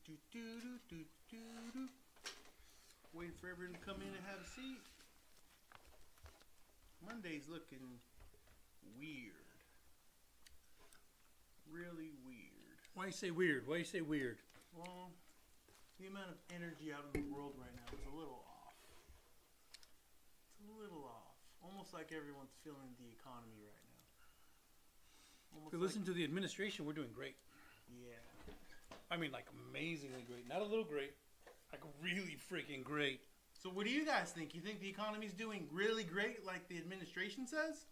do, do, do, do, do, do. Waiting for everyone to come in and have a seat. Monday's looking weird. Really weird. Why you say weird? Why you say weird? Well, the amount of energy out in the world right now is a little off. It's a little off. Almost like everyone's feeling the economy right now. Almost If you listen to the administration, we're doing great. Yeah. I mean, like, amazingly great. Not a little great. Like, really freaking great. So what do you guys think? You think the economy's doing really great like the administration says?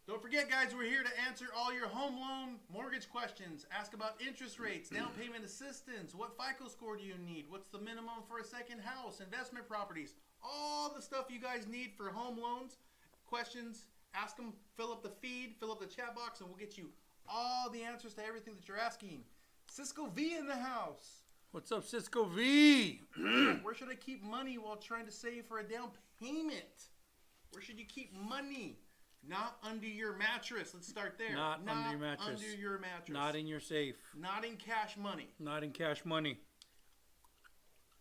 Don't forget, guys, we're here to answer all your home loan mortgage questions. Ask about interest rates, down payment assistance, what FICO score do you need, what's the minimum for a second house, investment properties, all the stuff you guys need for home loans, questions. Ask them, fill up the feed, fill up the chat box, and we'll get you all the answers to everything that you're asking. Cisco V in the house. What's up, Cisco V? Where should I keep money while trying to save for a down payment? Where should you keep money? Not under your mattress. Let's start there. Not under your mattress. Under your mattress. Not in your safe. Not in cash money. Not in cash money.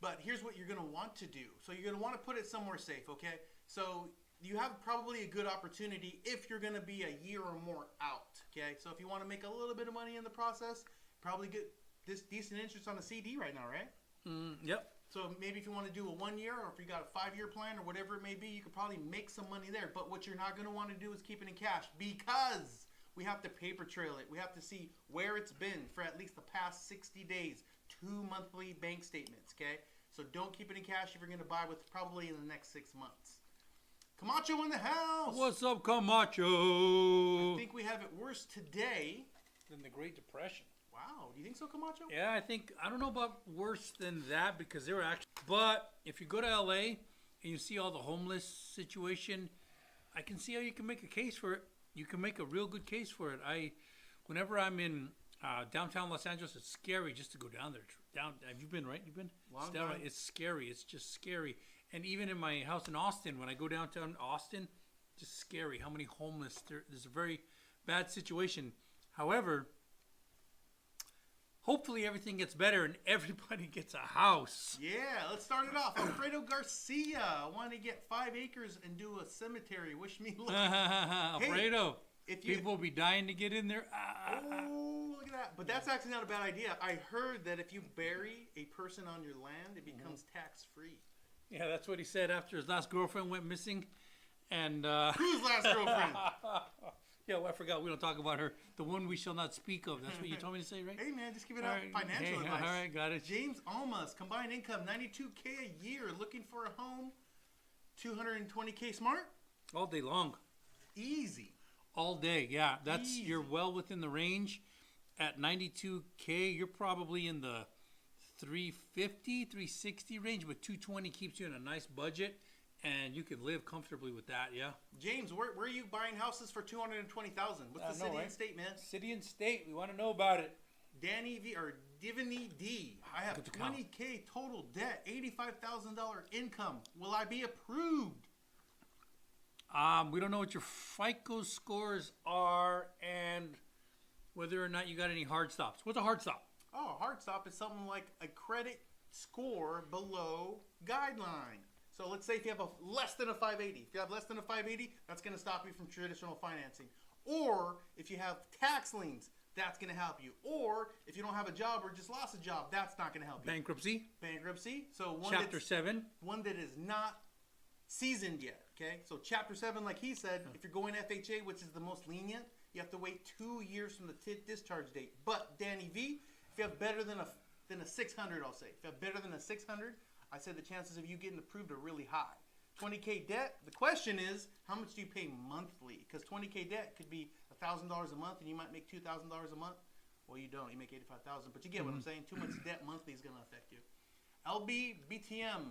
But here's what you're going to want to do. So you're going to want to put it somewhere safe, okay? So you have probably a good opportunity if you're going to be a year or more out, okay? So if you want to make a little bit of money in the process, probably get this decent interest on a CD right now, right? Yep. So maybe if you want to do a 1 year or if you got a 5-year plan or whatever it may be, you could probably make some money there. But what you're not going to want to do is keep it in cash because we have to paper trail it. We have to see where it's been for at least the past 60 days. 2 monthly bank statements, okay? So don't keep it in cash if you're going to buy with probably in the next 6 months. Camacho in the house. What's up, Camacho? I think we have it worse today Than the Great Depression. Wow, do you think so, Camacho? Yeah, I don't know about worse than that because they were actually, but if you go to LA and you see all the homeless situation, I can see how you can make a case for it. You can make a real good case for it. Whenever I'm in downtown Los Angeles, it's scary just to go down there. Have you been, right? You've been? Long time. It's scary. It's just scary. And even in my house in Austin, when I go downtown Austin, just scary how many homeless. There's a very bad situation. However, hopefully everything gets better and everybody gets a house. Yeah, let's start it off. Alfredo Garcia. I want to get 5 acres and do a cemetery. Wish me luck. Alfredo, if you- people will be dying to get in there. Oh, look at that. But that's actually not a bad idea. I heard that if you bury a person on your land, it becomes tax-free. Yeah, that's what he said after his last girlfriend went missing. And Whose last girlfriend? yeah, well, I forgot. We don't talk about her. The one we shall not speak of. That's what you told me to say, right? Hey, man, just give it All out right, financial advice. All right, got it. James Almas, combined income, $92K a year, looking for a home, $220K smart? All day long. Easy. All day, yeah. Easy. You're well within the range. At 92K, you're probably in the 350, 360 range, but 220 keeps you in a nice budget, and you can live comfortably with that, yeah? James, where are you buying houses for $220,000? What's the city and state, man? City and state, we want to know about it. Danny V or Divany D. I have Good to count. $20K total debt, $85,000 income. Will I be approved? We don't know what your FICO scores are and whether or not you got any hard stops. What's a hard stop? Oh, a hard stop is something like a credit score below guideline. So let's say if you have less than a 580. If you have less than a 580, that's going to stop you from traditional financing. Or if you have tax liens, that's going to help you. Or if you don't have a job or just lost a job, that's not going to help you. Bankruptcy. Bankruptcy. So Chapter 7. One that is not seasoned yet. Okay. So Chapter 7, like he said, if you're going FHA, which is the most lenient, you have to wait 2 years from the discharge date. But Danny V, if you have better than a 600, I'll say. If you have better than a 600, I said the chances of you getting approved are really high. 20K debt, the question is, how much do you pay monthly? Because 20K debt could be $1,000 a month and you might make $2,000 a month. Well, you don't. You make $85,000. But you get what I'm saying. Too much debt monthly is going to affect you. LB BTM,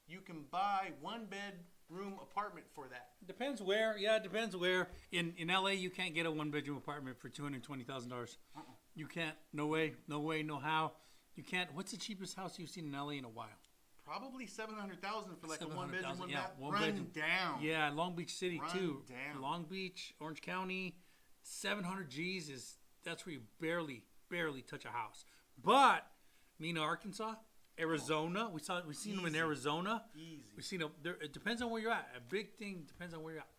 you can buy 1-bedroom apartment for that. Depends where. Yeah, it depends where. In LA, you can't get a 1-bedroom apartment for $220,000. You can't. No way. No way. No how. You can't. What's the cheapest house you've seen in LA in a while? Probably $700,000 for like a 1-bedroom, 1 yeah, bath. one Run bedroom. down. Yeah, Long Beach City too. Down. Long Beach, Orange County, 700 G's that's where you barely touch a house. But Mena, Arkansas, Arizona. We've seen them in Easy. Arizona. Easy. We've seen them. It depends on where you're at. A big thing depends on where you're at.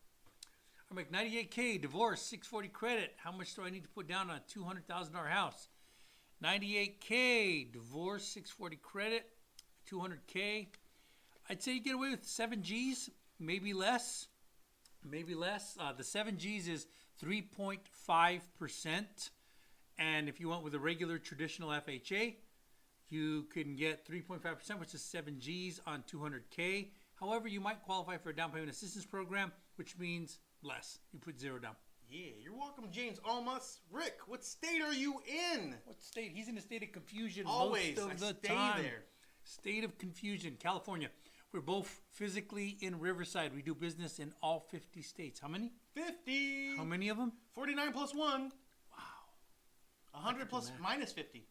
I make $98K, divorce, 640 credit. How much do I need to put down on a $200,000 house? $98K, divorce, 640 credit, $200K. I'd say you get away with 7 Gs, maybe less. Maybe less. The 7 Gs is 3.5%. And if you went with a regular traditional FHA, you can get 3.5%, which is 7 Gs on 200K. However, you might qualify for a down payment assistance program, which means less. You put 0 down. Yeah, you're welcome, James Almas. Rick, what state are you in? What state? He's in a state of confusion Always. most of the stay time. there. State of confusion, California. We're both physically in Riverside. We do business in all 50 states. How many? 50. How many of them? 49 plus 1. Wow. 100 plus math. minus 50.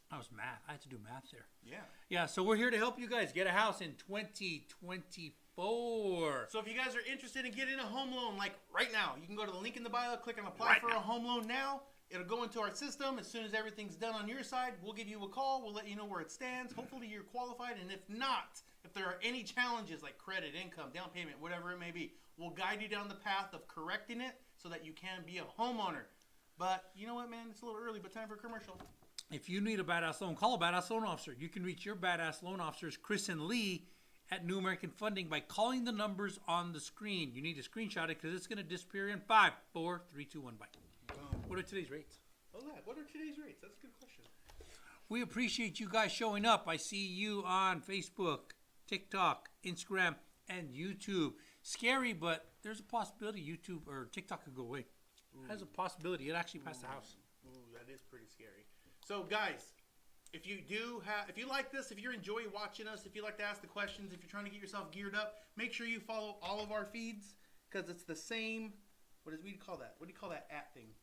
That was math. I had to do math there. Yeah. Yeah, so we're here to help you guys get a house in 2024. So if you guys are interested in getting a home loan, like right now, you can go to the link in the bio, click on apply Right for now. a home loan now. It'll go into our system. As soon as everything's done on your side, we'll give you a call. We'll let you know where it stands. Hopefully you're qualified. And if not, if there are any challenges like credit, income, down payment, whatever it may be, we'll guide you down the path of correcting it so that you can be a homeowner. But you know what, man? It's a little early, but time for a commercial. If you need a badass loan, call a badass loan officer. You can reach your badass loan officers, Chris and Lee, at New American Funding by calling the numbers on the screen. You need to screenshot it because it's going to disappear in 5, 4, 3, 2, 1, bye. What are today's rates? Oh, what are today's rates? That's a good question. We appreciate you guys showing up. I see you on Facebook, TikTok, Instagram, and YouTube. Scary, but there's a possibility YouTube or TikTok could go away. Has a possibility. It actually passed the house. Ooh, that is pretty scary. So, guys, if you like this, if you enjoy watching us, if you like to ask the questions, if you're trying to get yourself geared up, make sure you follow all of our feeds because it's the same. What do you call that? What do you call that at thing?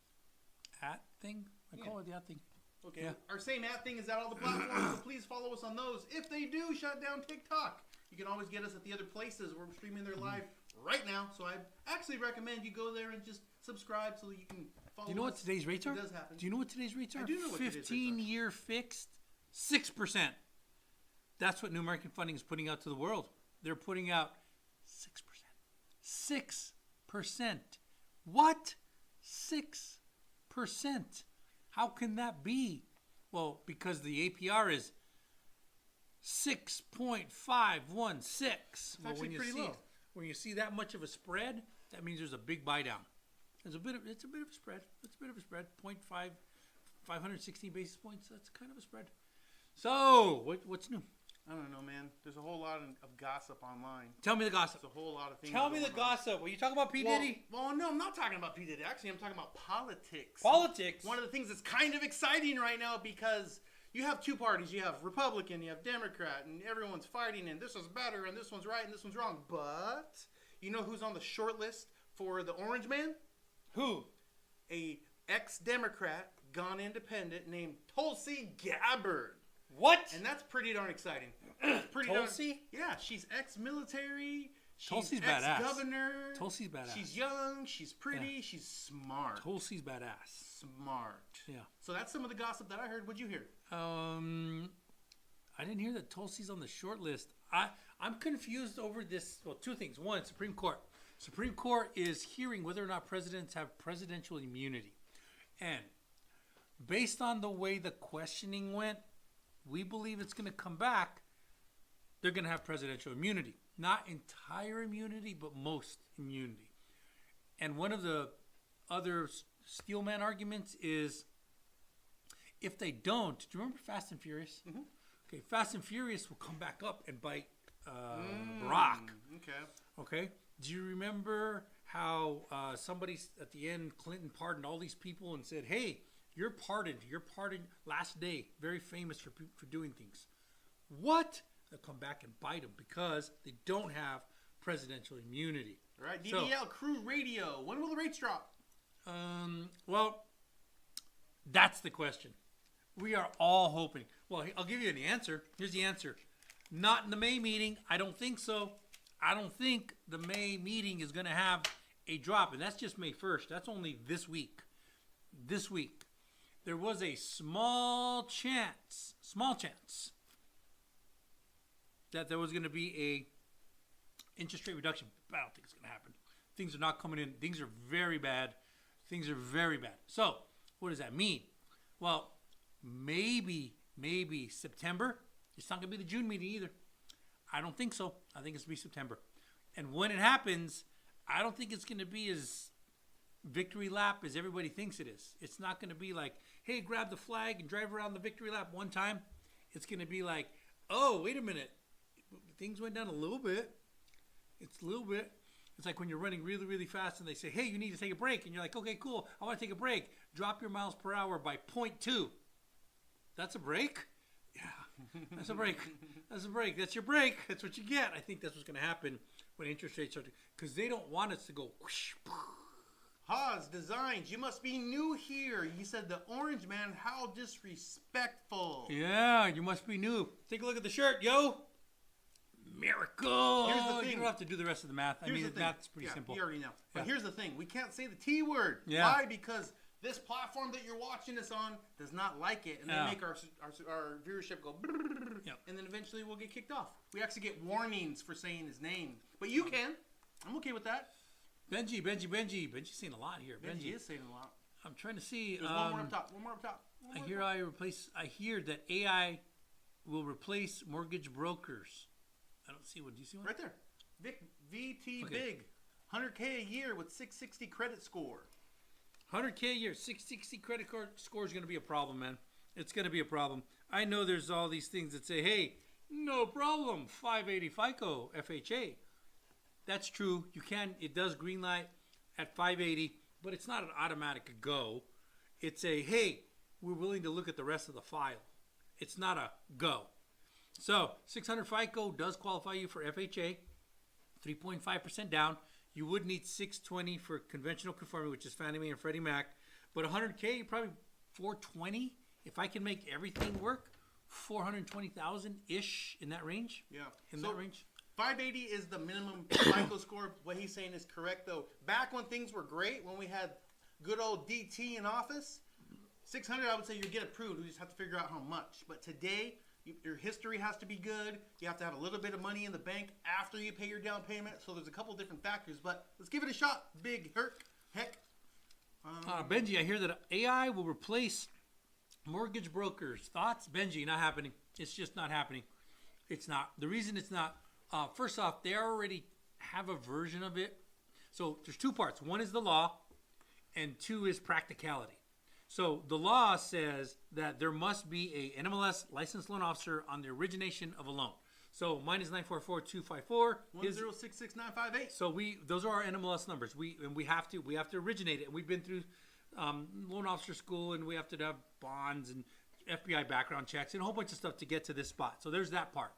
At thing? I call it the at thing. Okay. Yeah. Our same at thing is at all the platforms, so please follow us on those. If they do shut down TikTok, you can always get us at the other places. We're streaming there live right now, so I actually recommend you go there and just subscribe so that you can follow Do you know what us. today's rates are? It does happen. Do you know what today's rates are? I do know what today's rates are. 15-year fixed, 6%. That's what New American Funding is putting out to the world. They're putting out 6%. 6%. What? 6%. How can that be? Well, because the APR is 6.516. Well, actually pretty low. When you see that much of a spread, that means there's a big buy down. It's a bit of a spread. It's a bit of a spread. 516 basis points. That's kind of a spread. So, what's new? I don't know, man. There's a whole lot of gossip online. Tell me the gossip. There's a whole lot of things. Tell me the going on. gossip. Were you talking about P. Diddy? Well, no, I'm not talking about P. Diddy. Actually, I'm talking about politics. Politics. One of the things that's kind of exciting right now because you have two parties. You have Republican, you have Democrat, and everyone's fighting, and this one's better, and this one's right, and this one's wrong. But you know who's on the short list for the Orange Man? Who? A ex-Democrat gone independent named Tulsi Gabbard. What? And that's pretty darn exciting. Tulsi? Yeah, she's ex-military. She's Tulsi's badass. ex-governor. Tulsi's badass. She's young. She's pretty. She's smart. Tulsi's badass. Smart. Yeah. So that's some of the gossip that I heard. What'd you hear? I didn't hear that Tulsi's on the short list. I'm confused over this. Well, two things. One, Supreme Court. Supreme Court is hearing whether or not presidents have presidential immunity. And based on the way the questioning went, we believe it's going to come back. They're going to have presidential immunity. Not entire immunity, but most immunity. And one of the other Steelman arguments is if they don't, do you remember Fast and Furious? Mm-hmm. Okay, Fast and Furious will come back up and bite Barack. Okay. Do you remember how somebody at the end, Clinton pardoned all these people and said, hey, you're pardoned last day. Very famous for doing things. What? They'll come back and bite them because they don't have presidential immunity. All right, DDL Crew Radio. When will the rates drop? Well, that's the question. We are all hoping. Well, I'll give you an answer. Here's the answer. Not in the May meeting. I don't think so. I don't think the May meeting is going to have a drop. And that's just May 1st. That's only this week. This week. there was a small chance that there was going to be a interest rate reduction. But I don't think it's going to happen. Things are not coming in. Things are very bad. So what does that mean? Well, maybe September. It's not going to be the June meeting either. I don't think so. I think it's going to be September. And when it happens, I don't think it's going to be as victory lap as everybody thinks it is. It's not going to be like, hey, grab the flag and drive around the victory lap one time. It's going to be like, oh, wait a minute. Things went down a little bit. It's a little bit. It's like when you're running really, really fast and they say, hey, you need to take a break. And you're like, okay, cool. I want to take a break. Drop your miles per hour by 0.2. That's a break? Yeah, that's a break. That's a break. That's your break. That's what you get. I think that's what's going to happen when interest rates start to, because they don't want us to go whoosh. Haas Designs, you must be new here. You said the orange man, how disrespectful. Yeah, you must be new. Take a look at the shirt, yo. Miracle. Here's the thing. You don't have to do the rest of the math. I mean, the math's pretty simple. You already know. But Yeah. here's the thing. We can't say the T word. Yeah. Why? Because this platform that you're watching us on does not like it. And Yeah. they make our viewership go brrrr, Yep. and then eventually we'll get kicked off. We actually get warnings for saying his name. But you can. I'm okay with that. Benji. Benji's saying a lot here. Benji is saying a lot. I'm trying to see. There's one more up top. One more up top. One I more hear up top. I hear that AI will replace mortgage brokers. I don't see one. Do you see one? Right there. VT Okay. Big. 100K a year with 660 credit score. 100K a year, 660 credit card score is going to be a problem, man. It's going to be a problem. I know there's all these things that say, hey, no problem, 580 FICO, FHA. That's true. You can, it does green light at 580, but it's not an automatic go. It's a, hey, we're willing to look at the rest of the file. It's not a go. So 600 FICO does qualify you for FHA, 3.5% down. You would need 620 for conventional conforming, which is Fannie Mae and Freddie Mac. But 100K, probably 420. If I can make everything work, 420,000-ish in that range. Yeah. In that range. 580 is the minimum FICO score. What he's saying is correct, though. Back when things were great, when we had good old DT in office, 600, I would say you get approved. We just have to figure out how much. But today, your history has to be good. You have to have a little bit of money in the bank after you pay your down payment. So there's a couple different factors. But let's give it a shot. Big heck. Benji, I hear that AI will replace mortgage brokers. Thoughts? Benji, not happening. It's just not happening. It's not. The reason it's not, first off, they already have a version of it. So there's two parts. One is the law, and two is practicality. So the law says that there must be a NMLS licensed loan officer on the origination of a loan. So mine is 944-254. 1066958. So those are our NMLS numbers. We have to originate it. And we've been through loan officer school, and we have to have bonds and FBI background checks and a whole bunch of stuff to get to this spot. So there's that part.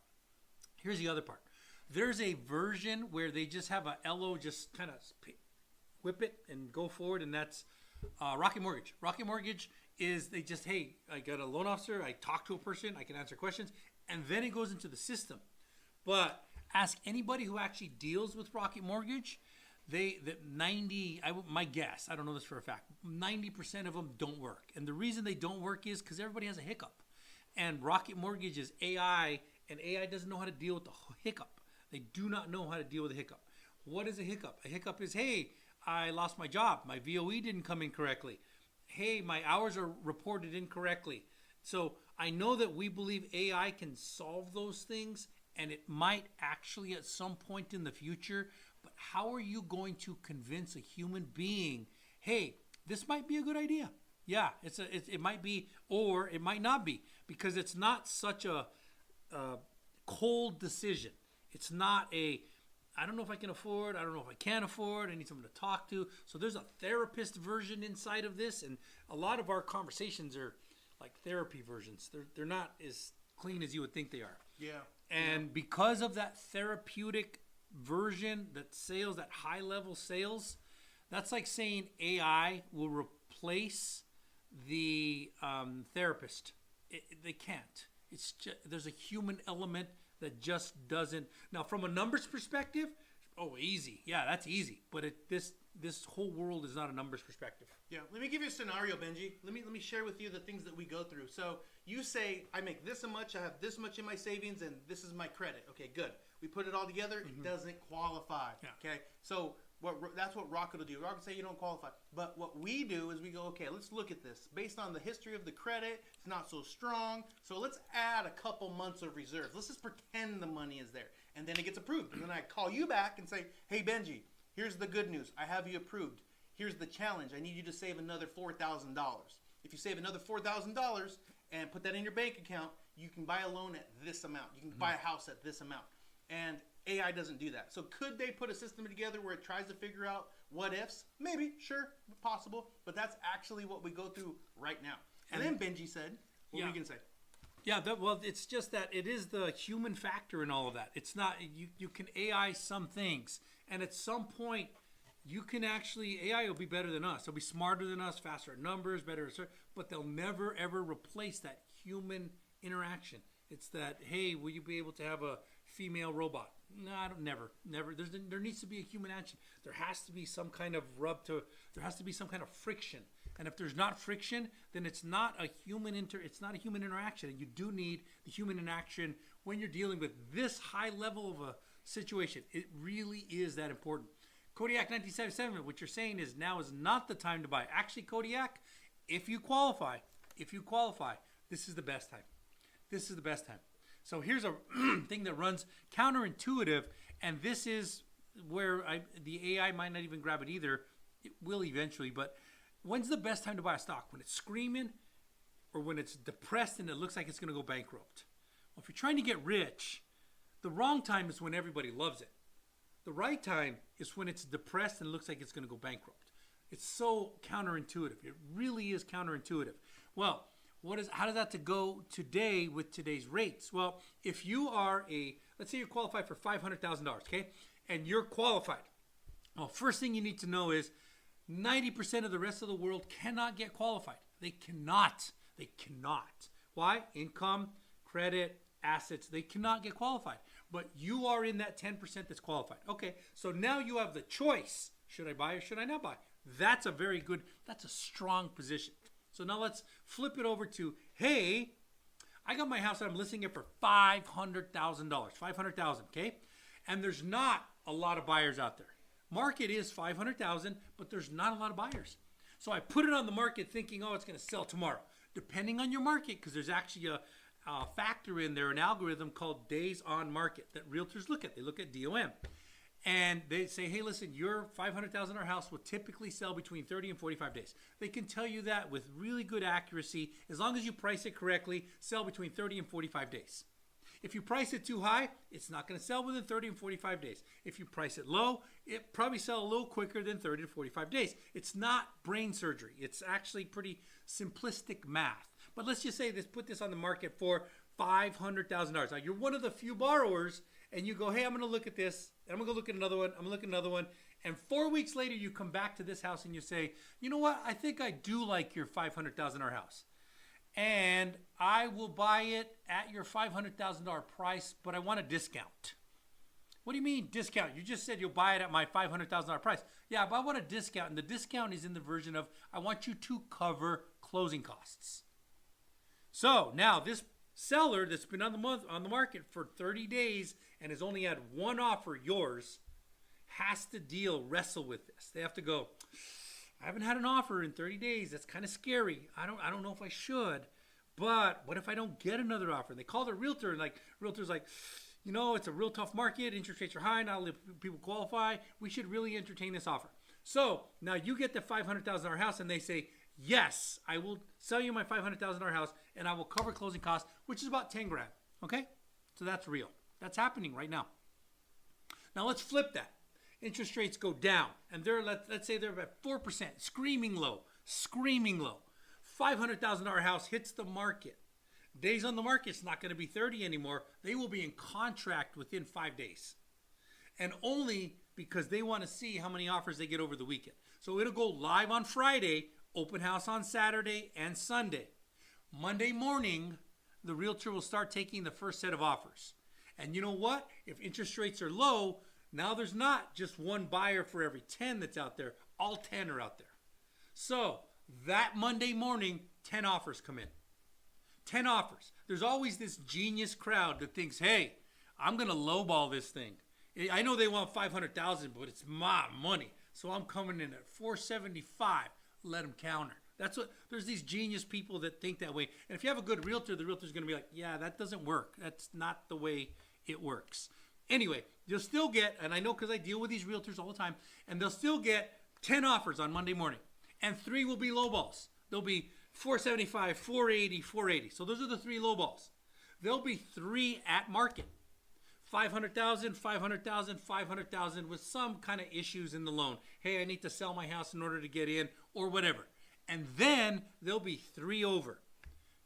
Here's the other part. There's a version where they just have a LO just kind of whip it and go forward, and that's Rocket Mortgage. Rocket Mortgage is they just, hey, I got a loan officer, I talk to a person, I can answer questions, and then it goes into the system. But ask anybody who actually deals with Rocket Mortgage, my guess, I don't know this for a fact, 90% of them don't work. And the reason they don't work is because everybody has a hiccup. And Rocket Mortgage is AI, and AI doesn't know how to deal with the hiccup. They do not know how to deal with a hiccup. What is a hiccup? A hiccup is, hey, I lost my job. My VOE didn't come in correctly. Hey, my hours are reported incorrectly. So I know that we believe AI can solve those things, and it might actually at some point in the future. But how are you going to convince a human being, hey, this might be a good idea? Yeah, it might be, or it might not be, because it's not such a cold decision. It's not I don't know if I can afford, I don't know if I can afford, I need someone to talk to. So there's a therapist version inside of this, and a lot of our conversations are like therapy versions. They're not as clean as you would think they are. Yeah. And because of that therapeutic version, that sales, that high level sales, that's like saying AI will replace the therapist. They can't. It's just, there's a human element that just doesn't. Now, from a numbers perspective, easy. Yeah, that's easy. But this whole world is not a numbers perspective. Yeah, let me give you a scenario, Benji. Let me share with you the things that we go through. So you say I make this much, I have this much in my savings, and this is my credit. Okay, good. We put it all together. It doesn't qualify. Yeah. Okay, so that's what Rocket will do. Rocket will say you don't qualify. But what we do is we go, okay, let's look at this. Based on the history of the credit, it's not so strong. So let's add a couple months of reserves. Let's just pretend the money is there. And then it gets approved. And then I call you back and say, hey, Benji, here's the good news. I have you approved. Here's the challenge. I need you to save another $4,000. If you save another $4,000 and put that in your bank account, you can buy a loan at this amount. You can buy a house at this amount. And AI doesn't do that. So could they put a system together where it tries to figure out what ifs? Maybe, sure, possible. But that's actually what we go through right now. And then Benji said, what were you going to say? Yeah, well, it's just that it is the human factor in all of that. It's not, you can AI some things. And at some point, you can actually, AI will be better than us. They'll be smarter than us, faster at numbers, better at search, but they'll never, ever replace that human interaction. It's that, hey, will you be able to have a female robot? No, I don't. Never. There needs to be a human action. There has to be some kind of there has to be some kind of friction. And if there's not friction, then it's not a human interaction. And you do need the human interaction when you're dealing with this high level of a situation. It really is that important. Kodiak 1977, what you're saying is now is not the time to buy. Actually, Kodiak, if you qualify, this is the best time. This is the best time. So here's a thing that runs counterintuitive, and this is where the AI might not even grab it either. It will eventually, but when's the best time to buy a stock? When it's screaming or when it's depressed and it looks like it's going to go bankrupt? Well, if you're trying to get rich, the wrong time is when everybody loves it. The right time is when it's depressed and looks like it's going to go bankrupt. It's so counterintuitive. It really is counterintuitive. Well, how does that to go today with today's rates? Well, if you are let's say you're qualified for $500,000, okay? And you're qualified. Well, first thing you need to know is 90% of the rest of the world cannot get qualified. They cannot. They cannot. Why? Income, credit, assets, they cannot get qualified. But you are in that 10% that's qualified. Okay, so now you have the choice. Should I buy or should I not buy? That's a strong position. So now let's flip it over to, hey, I got my house and I'm listing it for $500,000. $500,000, okay? And there's not a lot of buyers out there. Market is $500,000, but there's not a lot of buyers. So I put it on the market thinking, oh, it's going to sell tomorrow. Depending on your market, because there's actually a factor in there, an algorithm called days on market that realtors look at. They look at DOM. And they say, hey, listen, your $500,000 house will typically sell between 30 and 45 days. They can tell you that with really good accuracy. As long as you price it correctly, sell between 30 and 45 days. If you price it too high, it's not going to sell within 30 and 45 days. If you price it low, it probably sell a little quicker than 30 to 45 days. It's not brain surgery. It's actually pretty simplistic math. But let's just say put this on the market for $500,000. Now, you're one of the few borrowers, and you go, hey, I'm going to look at this, and I'm going to look at another one, I'm going to look at another one, and 4 weeks later, you come back to this house and you say, you know what, I think I do like your $500,000 house, and I will buy it at your $500,000 price, but I want a discount. What do you mean discount? You just said you'll buy it at my $500,000 price. Yeah, but I want a discount, and the discount is in the version of I want you to cover closing costs. So now this seller that's been on the market for 30 days and has only had one offer, yours, has to wrestle with this. They have to go, I haven't had an offer in 30 days. That's kind of scary. I don't know if I should. But what if I don't get another offer? And they call their realtor, and realtor's like, you know, it's a real tough market. Interest rates are high. Not a lot of people qualify. We should really entertain this offer. So now you get the $500,000 house, and they say, yes, I will sell you my $500,000 house, and I will cover closing costs, which is about 10 grand. Okay? So that's real. That's happening right now. Now let's flip that. Interest rates go down, and let's say they're at 4%, screaming low. $500,000 house hits the market. Days on the market's not going to be 30 anymore. They will be in contract within 5 days. And only because they want to see how many offers they get over the weekend. So it'll go live on Friday, open house on Saturday and Sunday. Monday morning, the realtor will start taking the first set of offers. And you know what? If interest rates are low, now there's not just one buyer for every 10 that's out there. All 10 are out there. So that Monday morning, 10 offers come in. 10 offers. There's always this genius crowd that thinks, hey, I'm going to lowball this thing. I know they want 500,000, but it's my money. So I'm coming in at 475. Let them counter. That's what, there's these genius people that think that way. And if you have a good realtor, the realtor's going to be like, yeah, that doesn't work. That's not the way it works. Anyway, you'll still get, and I know because I deal with these realtors all the time, and they'll still get 10 offers on Monday morning. And 3 will be lowballs. There'll be 475, 480, 480. So those are the 3 lowballs. There'll be 3 at market. 500,000, 500,000, 500,000 with some kind of issues in the loan. Hey, I need to sell my house in order to get in or whatever. And then there'll be 3 over.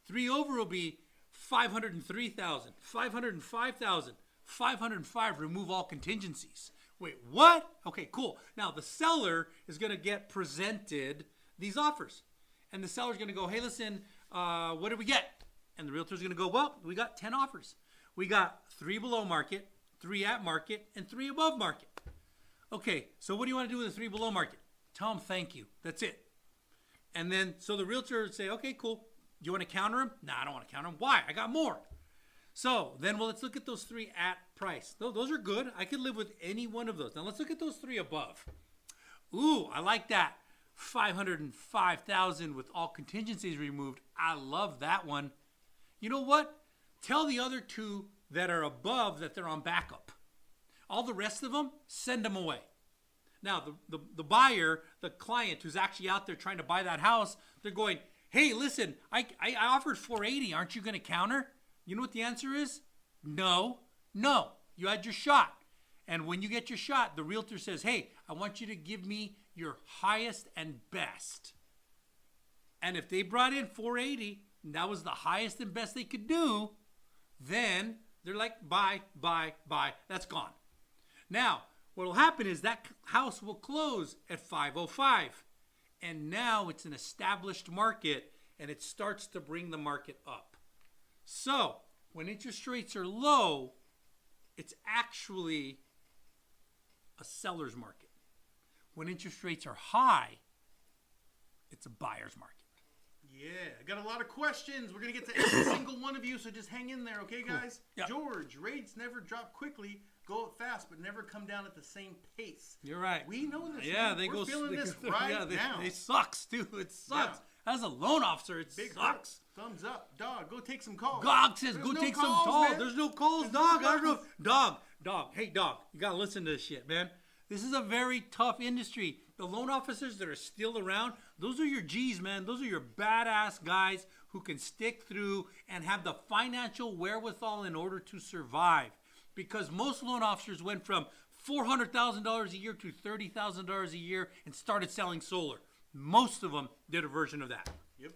3 over will be 503,000, 505,000, 505, remove all contingencies. Wait, what? Okay, cool. Now the seller is going to get presented these offers. And the seller's going to go, hey, listen, what did we get? And the realtor's going to go, well, we got 10 offers. We got 3 below market, 3 at market, and 3 above market. Okay, so what do you want to do with the 3 below market? Tell them thank you. That's it. And then, so the realtor would say, okay, cool. Do you want to counter them? No, I don't want to counter them. Why? I got more. So then, well, let's look at those 3 at price. Those are good. I could live with any one of those. Now let's look at those 3 above. Ooh, I like that. 505,000 with all contingencies removed. I love that one. You know what? Tell the other 2 that are above that they're on backup. All the rest of them, send them away. Now, the buyer, the client who's actually out there trying to buy that house, they're going, hey, listen, I offered 480. Aren't you going to counter? You know what the answer is? No. You had your shot. And when you get your shot, the realtor says, hey, I want you to give me your highest and best. And if they brought in 480, and that was the highest and best they could do, then they're like, buy. That's gone. Now, what will happen is that house will close at 505. And now it's an established market, and it starts to bring the market up. So when interest rates are low, it's actually a seller's market. When interest rates are high, it's a buyer's market. Yeah, I got a lot of questions. We're going to get to every single one of you, so just hang in there, okay, guys? Yep. George, rates never drop quickly, go up fast, but never come down at the same pace. You're right. We know this. Yeah, man. We're feeling this right now. It sucks, dude. It sucks. Yeah. As a loan officer, it Big sucks. Thumbs up. Dog, go take some calls. Dog says, There's go no take calls, some calls. man. There's no calls, There's dog. no I don't know. calls. Dog. Hey, dog. You got to listen to this shit, man. This is a very tough industry. The loan officers that are still around, those are your G's, man. Those are your badass guys who can stick through and have the financial wherewithal in order to survive. Because most loan officers went from $400,000 a year to $30,000 a year and started selling solar. Most of them did a version of that. Yep.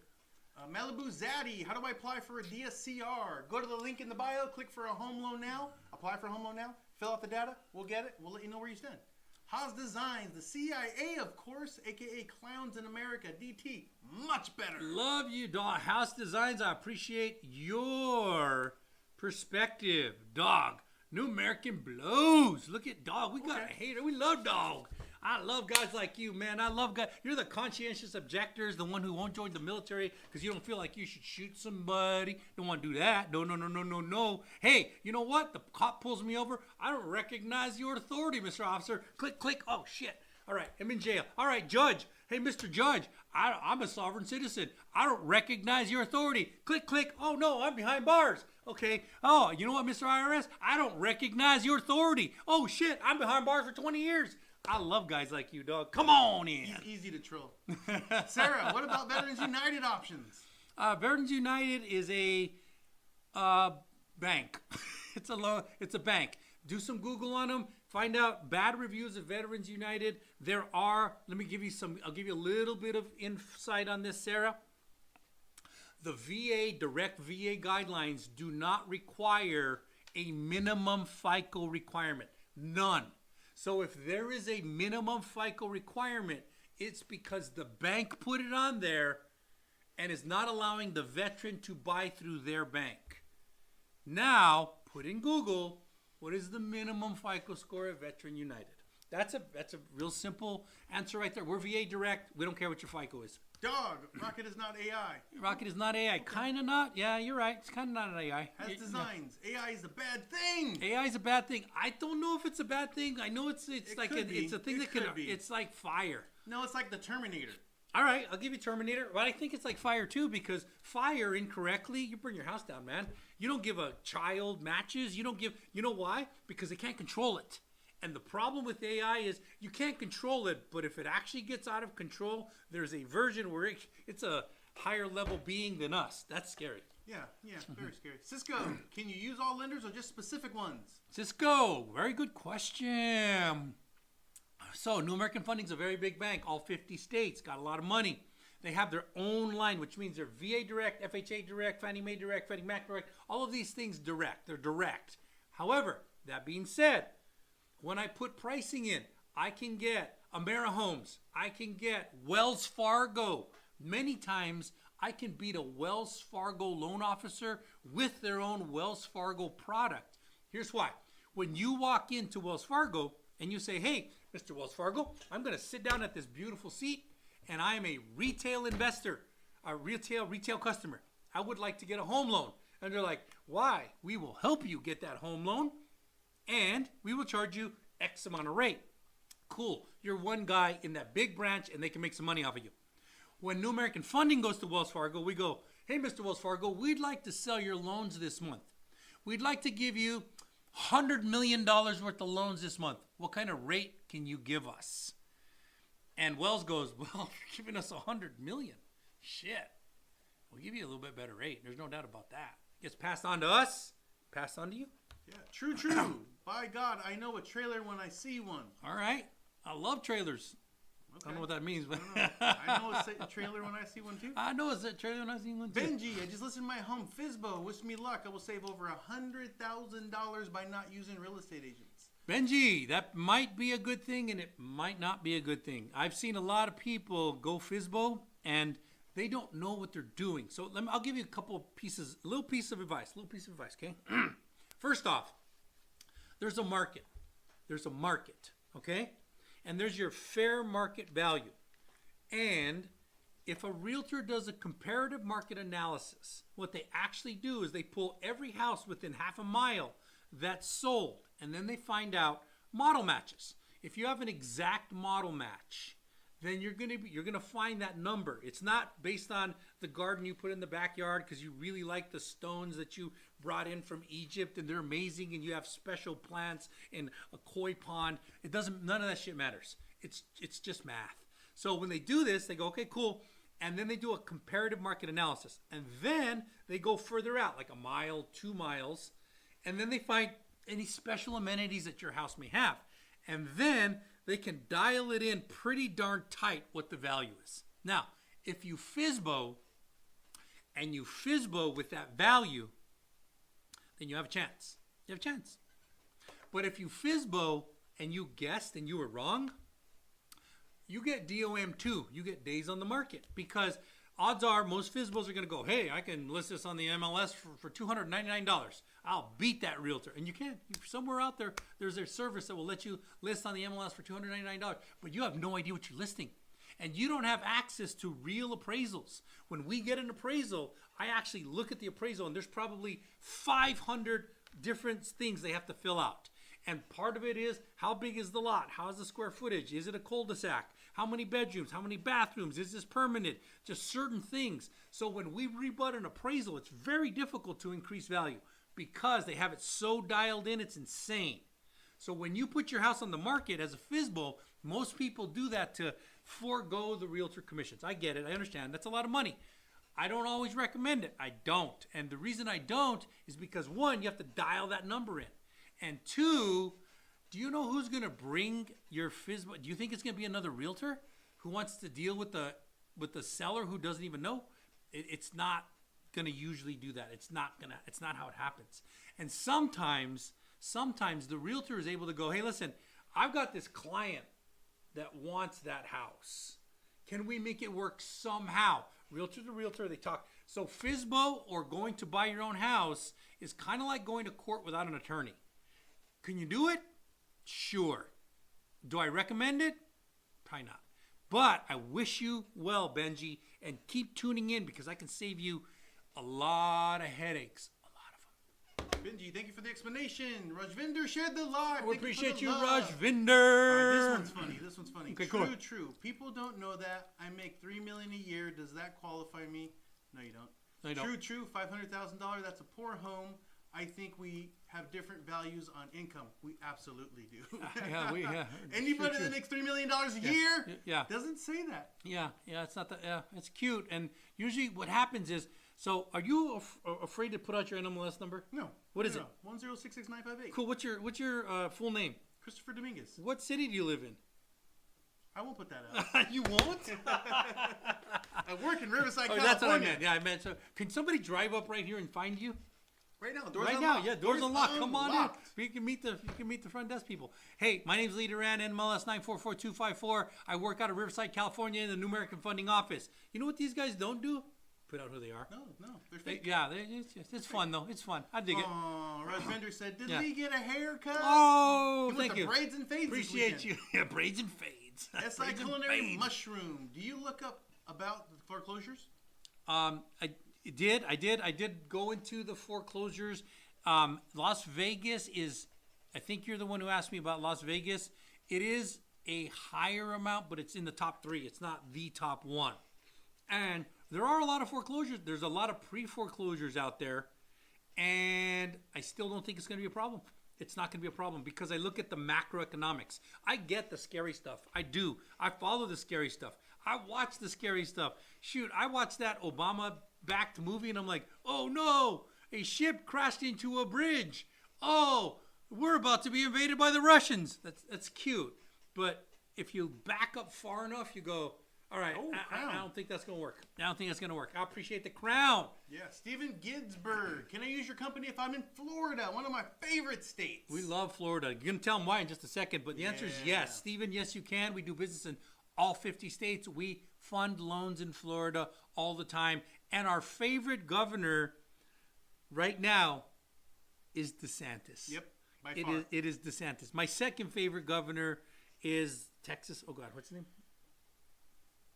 Malibu Zaddy, how do I apply for a DSCR? Go to the link in the bio, click for a home loan now, apply for a home loan now, fill out the data, we'll get it, we'll let you know where you stand. Haas Designs, the CIA, of course, aka Clowns in America, DT, much better. Love you, dog. House Designs, I appreciate your perspective, dog. New American blows. Look at dog. We got a hater. We love dog. I love guys like you, man. I love guys. You're the conscientious objectors, the one who won't join the military because you don't feel like you should shoot somebody. Don't want to do that. No. Hey, you know what? The cop pulls me over. I don't recognize your authority, Mr. Officer. Click. Oh, shit. All right, I'm in jail. All right, Judge. Hey, Mr. Judge, I'm a sovereign citizen. I don't recognize your authority. Click. Oh, no, I'm behind bars. Okay. Oh, you know what, Mr. IRS? I don't recognize your authority. Oh, shit, I'm behind bars for 20 years. I love guys like you, dog. Come on in. Easy to troll. Sarah, what about Veterans United options? Veterans United is a bank. It's a bank. Do some Google on them. Find out bad reviews of Veterans United. I'll give you a little bit of insight on this, Sarah. The VA, direct VA guidelines do not require a minimum FICO requirement. None. So if there is a minimum FICO requirement, it's because the bank put it on there and is not allowing the veteran to buy through their bank. Now, put in Google, what is the minimum FICO score of Veteran United? That's a real simple answer right there. We're VA Direct. We don't care what your FICO is. Dog, Rocket is not AI. Rocket is not AI. Okay. Kind of not. Yeah, you're right. It's kind of not an AI. Has designs. Yeah. AI is a bad thing. AI is a bad thing. I don't know if it's a bad thing. I know it's like it's a thing that can. It's like fire. No, it's like the Terminator. All right, I'll give you Terminator, but I think it's like fire too, because fire incorrectly, you burn your house down, man. You don't give a child matches. You know why? Because they can't control it. And the problem with AI is you can't control it, but if it actually gets out of control, there's a version where it's a higher level being than us. That's scary. Yeah, very scary. Cisco, can you use all lenders or just specific ones? Cisco, very good question. So, New American Funding is a very big bank. All 50 states, got a lot of money. They have their own line, which means they're VA Direct, FHA Direct, Fannie Mae Direct, Freddie Mac Direct, all of these things direct. They're direct. However, that being said, when I put pricing in, I can get AmeriHomes. I can get Wells Fargo. Many times, I can beat a Wells Fargo loan officer with their own Wells Fargo product. Here's why. When you walk into Wells Fargo and you say, hey, Mr. Wells Fargo, I'm going to sit down at this beautiful seat, and I am a retail investor, a retail customer. I would like to get a home loan. And they're like, why? We will help you get that home loan, and we will charge you X amount of rate. Cool. You're one guy in that big branch, and they can make some money off of you. When New American Funding goes to Wells Fargo, we go, hey, Mr. Wells Fargo, we'd like to sell your loans this month. We'd like to give you $100 million worth of loans this month. What kind of rate can you give us? And Wells goes, well, you're giving us $100 million. Shit. We'll give you a little bit better rate. There's no doubt about that. Gets passed on to us, passed on to you. Yeah, true. By God, I know a trailer when I see one. All right. I love trailers. Okay. I don't know what that means, but I know it's a trailer when I see one too. I know it's a trailer when I see one too. Benji, I just listened to my home. Fizbo, wish me luck. I will save over $100,000 by not using real estate agents. Benji, that might be a good thing and it might not be a good thing. I've seen a lot of people go Fizbo and they don't know what they're doing. So I'll give you a couple pieces, a little piece of advice, okay? First off, there's a market. Okay? And there's your fair market value. And if a realtor does a comparative market analysis, what they actually do is they pull every house within half a mile that's sold, and then they find out model matches. If you have an exact model match, then you're gonna find that number. It's not based on the garden you put in the backyard because you really like the stones that you brought in from Egypt and they're amazing and you have special plants and a koi pond. None of that shit matters. It's just math. So when they do this, they go, okay, cool. And then they do a comparative market analysis. And then they go further out, like a mile, 2 miles. And then they find any special amenities that your house may have. And then they can dial it in pretty darn tight what the value is. Now, if you Fizbo and you Fizbo with that value, then you have a chance. But if you Fizbo and you guessed and you were wrong, you get DOM too. You get days on the market because odds are most Fizbos are going to go, hey, I can list this on the MLS for $299. I'll beat that realtor. And you can. Somewhere out there, there's a service that will let you list on the MLS for $299. But you have no idea what you're listing. And you don't have access to real appraisals. When we get an appraisal, I actually look at the appraisal, and there's probably 500 different things they have to fill out. And part of it is, how big is the lot? How's the square footage? Is it a cul-de-sac? How many bedrooms? How many bathrooms? Is this permanent? Just certain things. So when we rebut an appraisal, it's very difficult to increase value because they have it so dialed in, it's insane. So when you put your house on the market as a Fizbo, most people do that to forego the realtor commissions. I get it. I understand. That's a lot of money. I don't always recommend it. I don't. And the reason I don't is because, one, you have to dial that number in. And two, do you know who's going to bring your Fizbo? Do you think it's going to be another realtor who wants to deal with the seller who doesn't even know? It's not going to usually do that. It's not how it happens. And sometimes the realtor is able to go, hey, listen, I've got this client that wants that house. Can we make it work somehow? Realtor to realtor, they talk. So Fizbo or going to buy your own house is kind of like going to court without an attorney. Can you do it? Sure. Do I recommend it? Probably not. But I wish you well, Benji, and keep tuning in because I can save you a lot of headaches. A lot of them. Benji, thank you for the explanation. Rajvinder shared the live. We appreciate you, love. Rajvinder. All right, this one's funny. Okay, true, cool. true. People don't know that. I make $3 million a year. Does that qualify me? No, you don't. No, you don't. True. $500,000. That's a poor home. I think we have different values on income. We absolutely do. Yeah. Anybody True. that makes $3 million a year Yeah. doesn't say that. Yeah, it's not that. Yeah, it's cute. And usually, what happens is, so are you afraid to put out your NMLS number? No. What is it? 1066958. Cool. What's your full name? Christopher Dominguez. What city do you live in? I won't put that out. You won't? I work in Riverside, California. That's what I meant. Yeah, I meant. So, can somebody drive up right here and find you? Right now, doors Right unlocked. now, yeah, doors unlocked. Come on in. Unlocked. You can meet the front desk people. Hey, my name's Lee Duran, NMLS 944254. I work out of Riverside, California, in the New American Funding Office. You know what these guys don't do? Put out who they are. No, they're fake. It's fun though. It's fun. I dig it. Oh, Rajvinder said, did Yeah. Lee get a haircut? Oh, He went thank to you. Braids and Fades this Appreciate weekend. you. Yeah, braids and fades. SI Braids and Culinary fades. Mushroom. Do you look up about the foreclosures? I did go into the foreclosures. Las Vegas is, I think you're the one who asked me about Las Vegas. It is a higher amount, but it's in the top 3. It's not the top 1. And there are a lot of foreclosures. There's a lot of pre-foreclosures out there. And I still don't think it's going to be a problem. It's not going to be a problem because I look at the macroeconomics. I get the scary stuff. I do. I follow the scary stuff. I watch the scary stuff. Shoot, I watched that Obama-backed movie and I'm like, oh no, a ship crashed into a bridge. Oh, we're about to be invaded by the Russians. That's cute. But if you back up far enough, you go, all right, I don't think that's going to work. I don't think that's going to work. I appreciate the crown. Yeah, Steven Ginsburg. Can I use your company if I'm in Florida, one of my favorite states? We love Florida. You're going to tell them why in just a second, but the answer is yes. Steven, yes, you can. We do business in all 50 states. We fund loans in Florida all the time. And our favorite governor right now is DeSantis. Yep, by far. It is DeSantis. My second favorite governor is Texas. Oh, God, what's his name?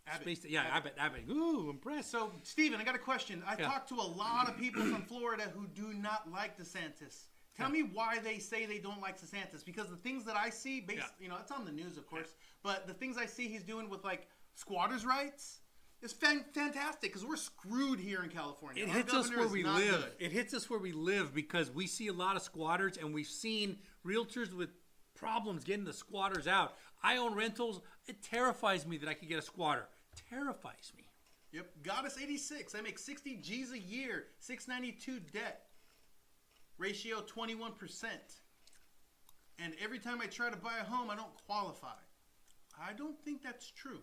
Abbott. Abbott. Ooh, impressed. So, Steven, I got a question. I talked to a lot of people from Florida who do not like DeSantis. Tell me why they say they don't like DeSantis. Because the things that I see, it's on the news, of course, but the things I see he's doing with, like, squatters' rights is fantastic because we're screwed here in California. It Our hits us governor where is we not live. good. It hits us where we live because we see a lot of squatters and we've seen realtors with problems getting the squatters out. I own rentals. It terrifies me that I could get a squatter. Terrifies me. Yep. Goddess 86. I make 60 G's a year. 692 debt. Ratio 21%. And every time I try to buy a home, I don't qualify. I don't think that's true.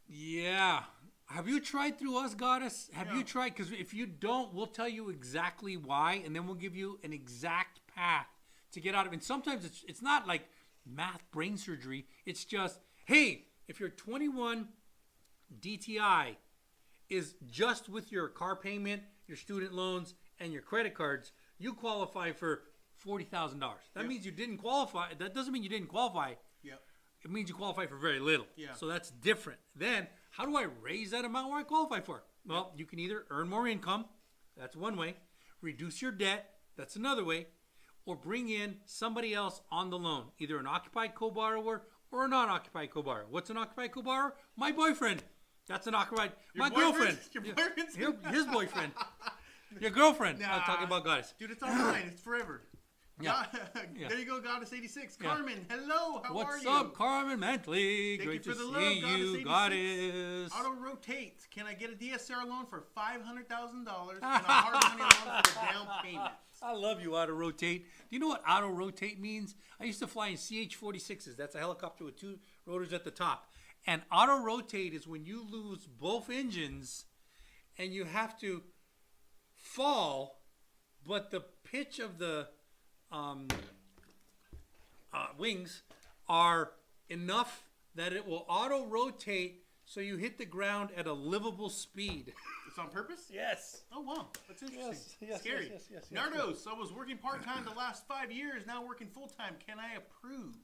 Yeah. Have you tried through us, Goddess? Have you tried? Because if you don't, we'll tell you exactly why, and then we'll give you an exact path to get out of it. And sometimes it's not like math brain surgery. It's just, hey, if you're 21, DTI is just with your car payment, your student loans, and your credit cards, you qualify for $40,000. That means you didn't qualify. That doesn't mean you didn't qualify. Yep. It means you qualify for very little. Yeah. So that's different. Then, how do I raise that amount where I qualify for? Well, you can either earn more income. That's one way. Reduce your debt. That's another way. Or bring in somebody else on the loan, either an occupied co-borrower or a non-occupied co-borrower. What's an occupied co-borrower? My boyfriend. That's an occupied. My girlfriend. Your boyfriend's His boyfriend. Your girlfriend. Nah. I'm talking about Goddess. Dude, it's online. It's forever. Yeah. There you go, Goddess 86. Yeah. Carmen, hello. How are What's you? up, Carmen Mantley? Thank Great you to for the see love, you, Goddess 86. Goddess. Auto rotate. Can I get a DSR loan for $500,000 and a hard money loan for the down payment? I love you, auto rotate. Do you know what auto rotate means? I used to fly in CH-46s. That's a helicopter with 2 rotors at the top. And auto rotate is when you lose both engines and you have to fall, but the pitch of the wings are enough that it will auto rotate so you hit the ground at a livable speed. It's on purpose? Yes. Oh, wow. That's interesting. Yes, Scary. yes. Nardos, I was working part-time the last 5 years, now working full-time. Can I approve?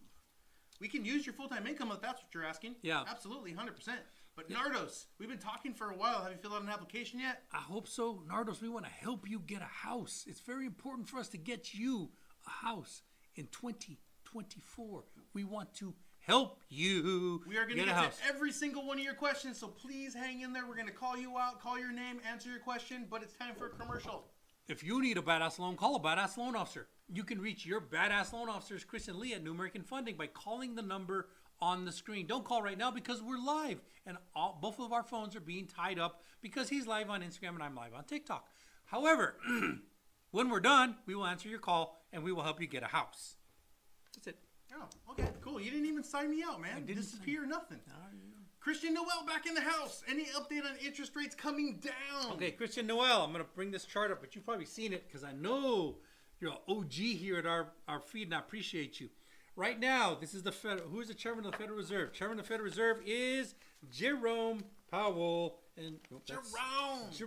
We can use your full-time income if that's what you're asking. Yeah. Absolutely, 100%. But Nardos, we've been talking for a while. Have you filled out an application yet? I hope so. Nardos, we want to help you get a house. It's very important for us to get you a house in 2024. We want to help you We are going to get a get house. to every single one of your questions, so please hang in there. We're going to call you out, call your name, answer your question, but it's time for a commercial. If you need a badass loan, call a badass loan officer. You can reach your badass loan officers, Chris and Lee at New American Funding, by calling the number on the screen. Don't call right now because we're live, and both of our phones are being tied up because he's live on Instagram and I'm live on TikTok. However, when we're done, we will answer your call and we will help you get a house. That's it. Oh, okay, cool. You didn't even sign me out, man. I didn't Disappear, nothing. Christian Noel back in the house. Any update on interest rates coming down? Okay, Christian Noel, I'm going to bring this chart up, but you've probably seen it because I know you're an OG here at our feed, and I appreciate you. Right now, this is who is the chairman of the Federal Reserve? Chairman of the Federal Reserve is Jerome Powell. And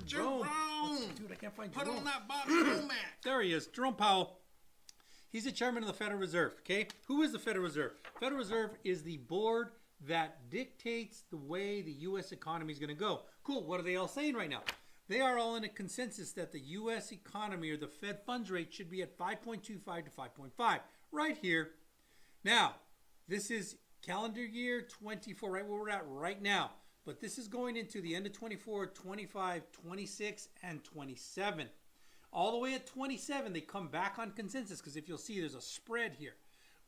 Jerome. Dude, I can't find Jerome. Put on that bottom mat. There he is, Jerome Powell. He's the chairman of the Federal Reserve, okay? Who is the Federal Reserve? Federal Reserve is the board that dictates the way the U.S. economy is going to go. Cool, what are they all saying right now? They are all in a consensus that the U.S. economy or the Fed funds rate should be at 5.25 to 5.5, right here. Now, this is calendar year 24, right where we're at right now. But this is going into the end of 24, 25, 26, and 27. All the way at 27, they come back on consensus because if you'll see, there's a spread here.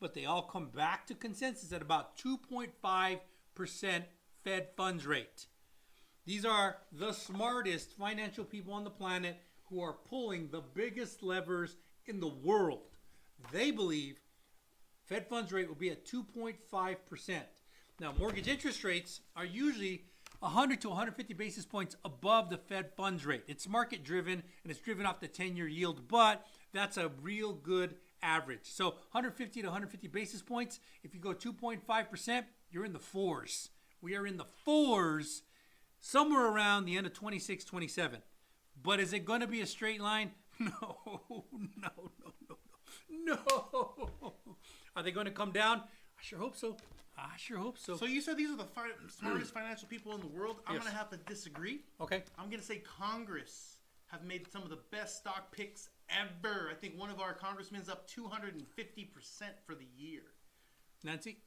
But they all come back to consensus at about 2.5% Fed funds rate. These are the smartest financial people on the planet who are pulling the biggest levers in the world. They believe Fed funds rate will be at 2.5%. Now, mortgage interest rates are usually 100 to 150 basis points above the Fed funds rate. It's market driven and it's driven off the 10-year yield, but that's a real good average. So 150 to 150 basis points. If you go 2.5%, you're in the fours. We are in the fours somewhere around the end of 26, 27. But is it going to be a straight line? No. Are they going to come down? I sure hope so. So you said these are the smartest financial people in the world. I'm Yes. going to have to disagree. Okay. I'm going to say Congress have made some of the best stock picks ever. I think one of our congressmen's up 250% for the year. Nancy?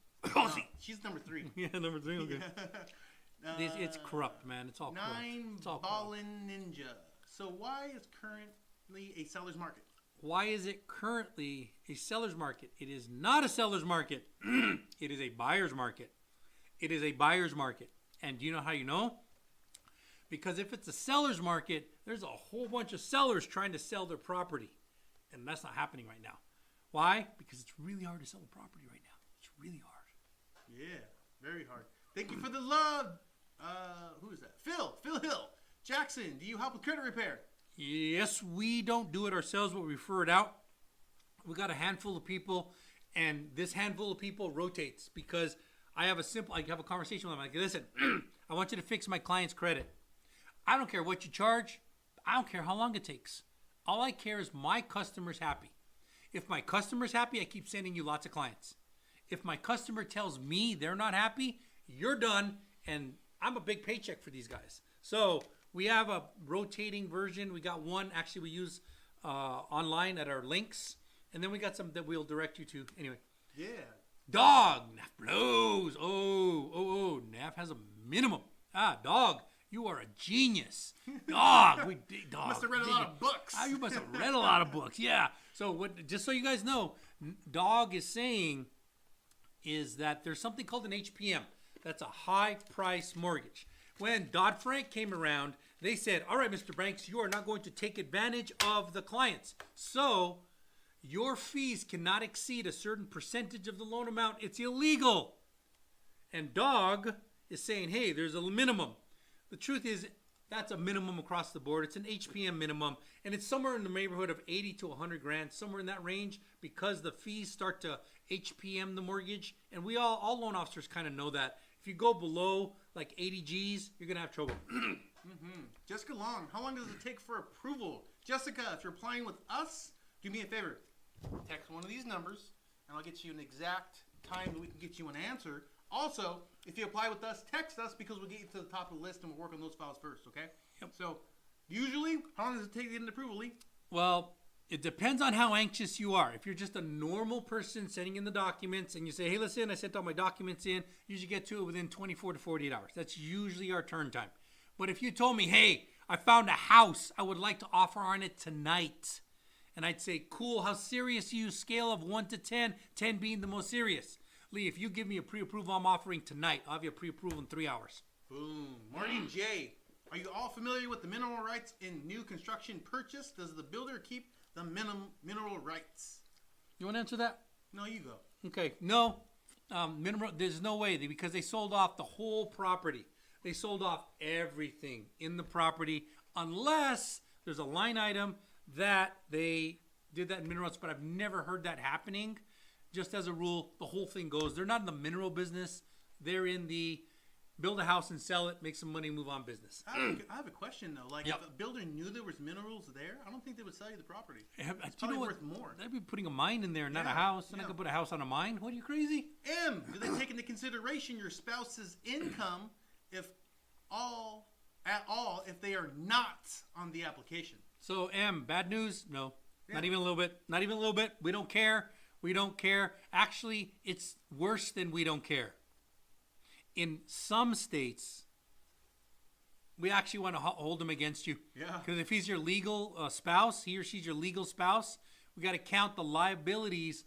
She's number 3. Yeah, number 3. Okay. It's corrupt, man. It's all corrupt. Nine It's all corrupt. Ballin Ninja. So why is currently a seller's market? Why is it currently a seller's market? It is not a seller's market. It is a buyer's market. It is a buyer's market. And do you know how you know? Because if it's a seller's market, there's a whole bunch of sellers trying to sell their property. And that's not happening right now. Why? Because it's really hard to sell a property right now. It's really hard. Yeah, very hard. Thank you for the love. Who is that? Phil Hill. Jackson, do you help with credit repair? Yes, we don't do it ourselves, but we refer it out. We got a handful of people, and this handful of people rotates because I have a conversation with them. I'm like, listen, I want you to fix my client's credit. I don't care what you charge. I don't care how long it takes. All I care is my customer's happy. If my customer's happy, I keep sending you lots of clients. If my customer tells me they're not happy, you're done, and I'm a big paycheck for these guys. So we have a rotating version. We got one actually we use online at our links, and then we got some that we'll direct you to. Anyway. Yeah. Dog, NAF blows. Oh, NAF has a minimum. Dog, you are a genius. Dog, dog. Must have read a lot of books. You must have read a lot of books, yeah. So just so you guys know, Dog is saying is that there's something called an HPM. That's a high price mortgage. When Dodd-Frank came around, they said, all right, Mr. Banks, you are not going to take advantage of the clients. So your fees cannot exceed a certain percentage of the loan amount. It's illegal. And Dog is saying, hey, there's a minimum. The truth is, that's a minimum across the board. It's an HPM minimum, and it's somewhere in the neighborhood of 80 to 100 grand, somewhere in that range, because the fees start to HPM the mortgage. And we all loan officers kind of know that. If you go below like 80 G's, you're going to have trouble. Jessica Long, how long does it take for approval? Jessica, if you're applying with us, do me a favor. Text one of these numbers, and I'll get you an exact time that we can get you an answer. Also, if you apply with us, text us because we'll get you to the top of the list and we'll work on those files first, okay? Yep. So, usually, how long does it take to get an approval, Lee? Well, it depends on how anxious you are. If you're just a normal person sending in the documents and you say, hey, listen, I sent all my documents in, you usually get to it within 24 to 48 hours. That's usually our turn time. But if you told me, hey, I found a house, I would like to offer on it tonight. And I'd say, cool, how serious are you? Scale of 1 to 10, 10 being the most serious. Lee, if you give me a pre-approval I'm offering tonight, I'll have you a pre-approval in 3 hours. Boom. Marty J., are you all familiar with the mineral rights in new construction purchase? Does the builder keep the mineral rights? You want to answer that? No, you go. Okay, no. There's no way because they sold off the whole property. They sold off everything in the property unless there's a line item that they did that in minerals, but I've never heard that happening. Just as a rule, the whole thing goes. They're not in the mineral business. They're in the build a house and sell it, make some money, move on business. I have a question, though. Like, if a builder knew there was minerals there, I don't think they would sell you the property. It's probably worth more. They'd be putting a mine in there, not a house. They're not going to put a house on a mine. What, are you crazy? M, do they take into consideration your spouse's income if they are not on the application? So, M, bad news? No. Yeah. Not even a little bit. Not even a little bit. We don't care. We don't care. Actually, it's worse than we don't care. In some states, we actually want to hold him against you. Yeah. Because if he's your legal spouse, he or she's your legal spouse, we got to count the liabilities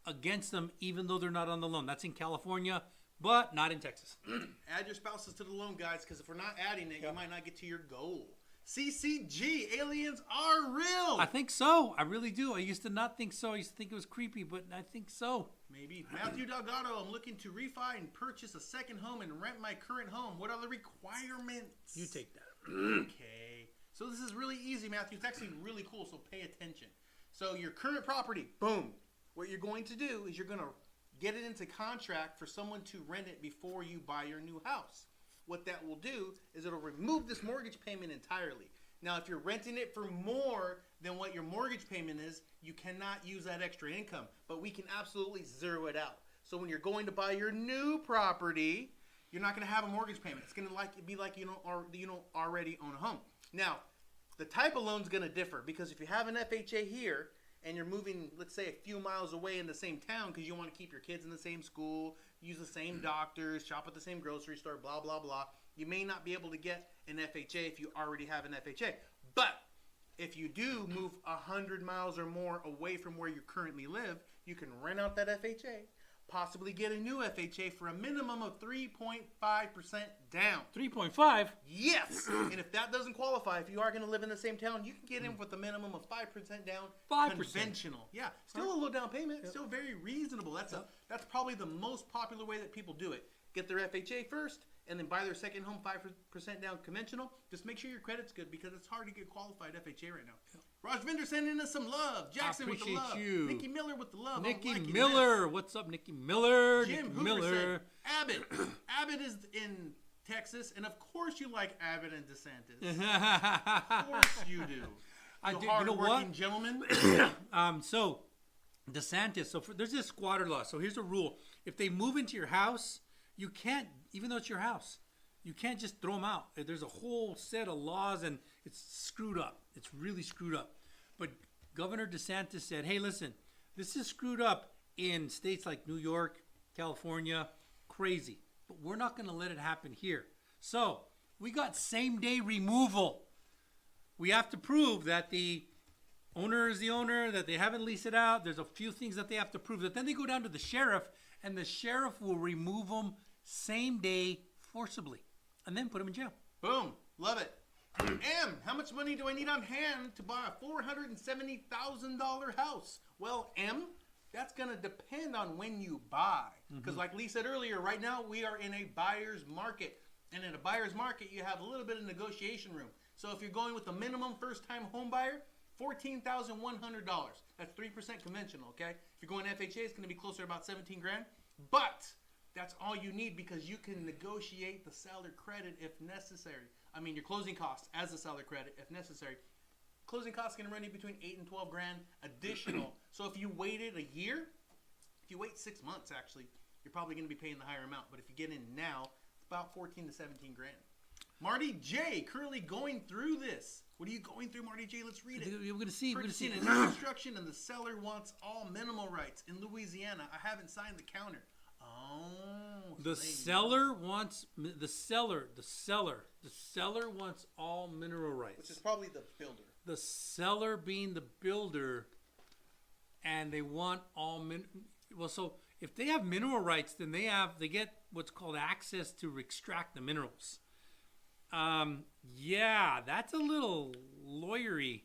against them even though they're not on the loan. That's in California, but not in Texas. Add your spouses to the loan, guys, because if we're not adding it, you might not get to your goal. CCG, aliens are real. I think so. I really do. I used to not think so. I used to think it was creepy, but I think so. Maybe. Matthew Delgado, I'm looking to refi and purchase a second home and rent my current home. What are the requirements? You take that. Okay. So this is really easy, Matthew. It's actually really cool, so pay attention. So your current property, boom. What you're going to do is you're going to get it into contract for someone to rent it before you buy your new house. What that will do is it'll remove this mortgage payment entirely. Now, if you're renting it for more than what your mortgage payment is, you cannot use that extra income. But we can absolutely zero it out. So when you're going to buy your new property, you're not going to have a mortgage payment. It's going to be like you don't already own a home. Now, the type of loan is going to differ because if you have an FHA here and you're moving, let's say, a few miles away in the same town because you want to keep your kids in the same school, use the same doctors, shop at the same grocery store, blah, blah, blah. You may not be able to get an FHA if you already have an FHA. But if you do move 100 miles or more away from where you currently live, you can rent out that FHA, possibly get a new FHA for a minimum of 3.5% down. 3.5? Yes. And if that doesn't qualify, if you are going to live in the same town, you can get in with a minimum of 5% down. 5%. Conventional. Yeah. Still a low down payment. Still very reasonable. That's probably the most popular way that people do it. Get their FHA first, and then buy their second home 5% down conventional. Just make sure your credit's good because it's hard to get qualified FHA right now. Raj Vinder sending us some love. Jackson with the love. You. Nikki Miller with the love. Nikki Miller. What's up, Nikki Miller? Jim Nikki Hoover Miller. said, Abbott. Abbott is in Texas, and of course you like Abbott and DeSantis. Of course you do. I do. You know what? Gentlemen. So DeSantis. So there's this squatter law. So here's a rule: if they move into your house, you can't, even though it's your house, you can't just throw them out. There's a whole set of laws, and it's screwed up. It's really screwed up. But Governor DeSantis said, hey, listen, this is screwed up in states like New York, California, crazy. But we're not going to let it happen here. So we got same-day removal. We have to prove that the owner is the owner, that they haven't leased it out. There's a few things that they have to prove. That then they go down to the sheriff, and the sheriff will remove them same day forcibly and then put them in jail. Boom. Love it. M, how much money do I need on hand to buy a $470,000 house? Well, M, that's going to depend on when you buy. Because like Lee said earlier, right now we are in a buyer's market. And in a buyer's market, you have a little bit of negotiation room. So if you're going with a minimum first-time home buyer, $14,100. That's 3% conventional, okay? If you're going FHA, it's going to be closer to about 17 grand. But that's all you need because you can negotiate the seller credit if necessary. I mean, your closing costs as a seller credit if necessary. Closing costs are going to run you between 8 and 12 grand additional. So if you waited a year, if you wait 6 months actually, you're probably going to be paying the higher amount. But if you get in now, it's about 14 to 17 grand. Marty J. currently going through this. What are you going through, Marty J? Let's read it. We're going to see. We're going to see. Purchasing a new construction and the seller wants all minimal rights in Louisiana. I haven't signed the counter. Oh. The seller wants the seller wants all mineral rights. Which is probably the builder. The seller being the builder, and they want all so if they have mineral rights, then they get what's called access to extract the minerals. Yeah, that's a little lawyery.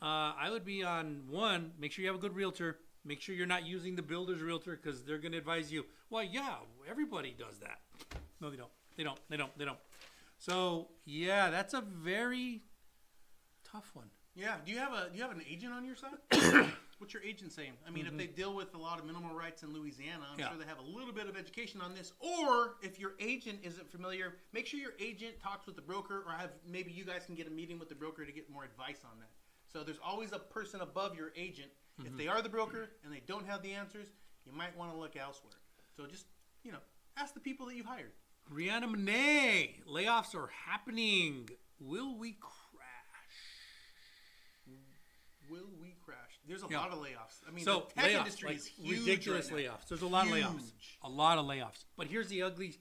I would be on one. Make sure you have a good realtor. Make sure you're not using the builder's realtor because they're going to advise you. Well, yeah, everybody does that. No, they don't. They don't. So yeah, that's a very tough one. Yeah. Do you have an agent on your side? What's your agent saying? I mean, if they deal with a lot of minimal rights in Louisiana, I'm sure they have a little bit of education on this. Or if your agent isn't familiar, make sure your agent talks with the broker, or maybe you guys can get a meeting with the broker to get more advice on that. So there's always a person above your agent. If they are the broker and they don't have the answers, you might want to look elsewhere. So just, ask the people that you've hired. Brianna Monet, layoffs are happening. Will we crash? Will we crash? There's a lot of layoffs. I mean, so the tech layoffs, industry is huge ridiculous right now. layoffs. There's a lot of layoffs. A lot of layoffs. But here's the ugly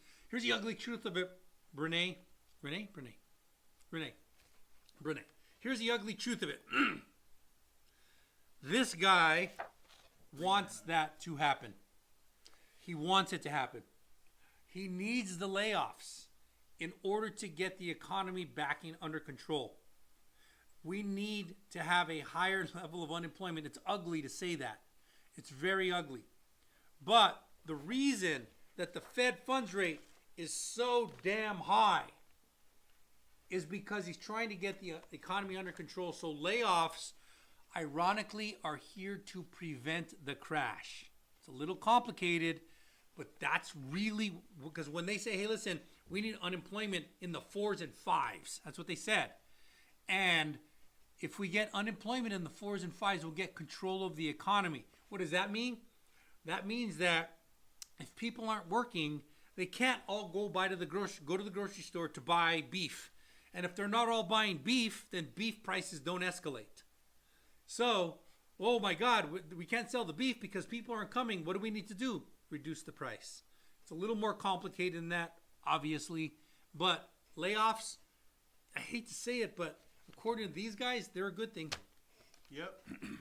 truth of it, Brene. Here's the ugly truth of it. This guy wants that to happen. He wants it to happen. He needs the layoffs in order to get the economy back under control. We need to have a higher level of unemployment. It's ugly to say that. It's very ugly. But the reason that the Fed funds rate is so damn high is because he's trying to get the economy under control. So layoffs, ironically, are here to prevent the crash. It's a little complicated, but that's really because when they say, hey, listen, we need unemployment in the 4s and 5s. That's what they said. And if we get unemployment in the 4s and 5s, we'll get control of the economy. What does that mean? That means that if people aren't working, they can't all go to the grocery store to buy beef. And if they're not all buying beef, then beef prices don't escalate. So, oh my God, we can't sell the beef because people aren't coming. What do we need to do? Reduce the price. It's a little more complicated than that, obviously. But layoffs, I hate to say it, but according to these guys, they're a good thing. Yep.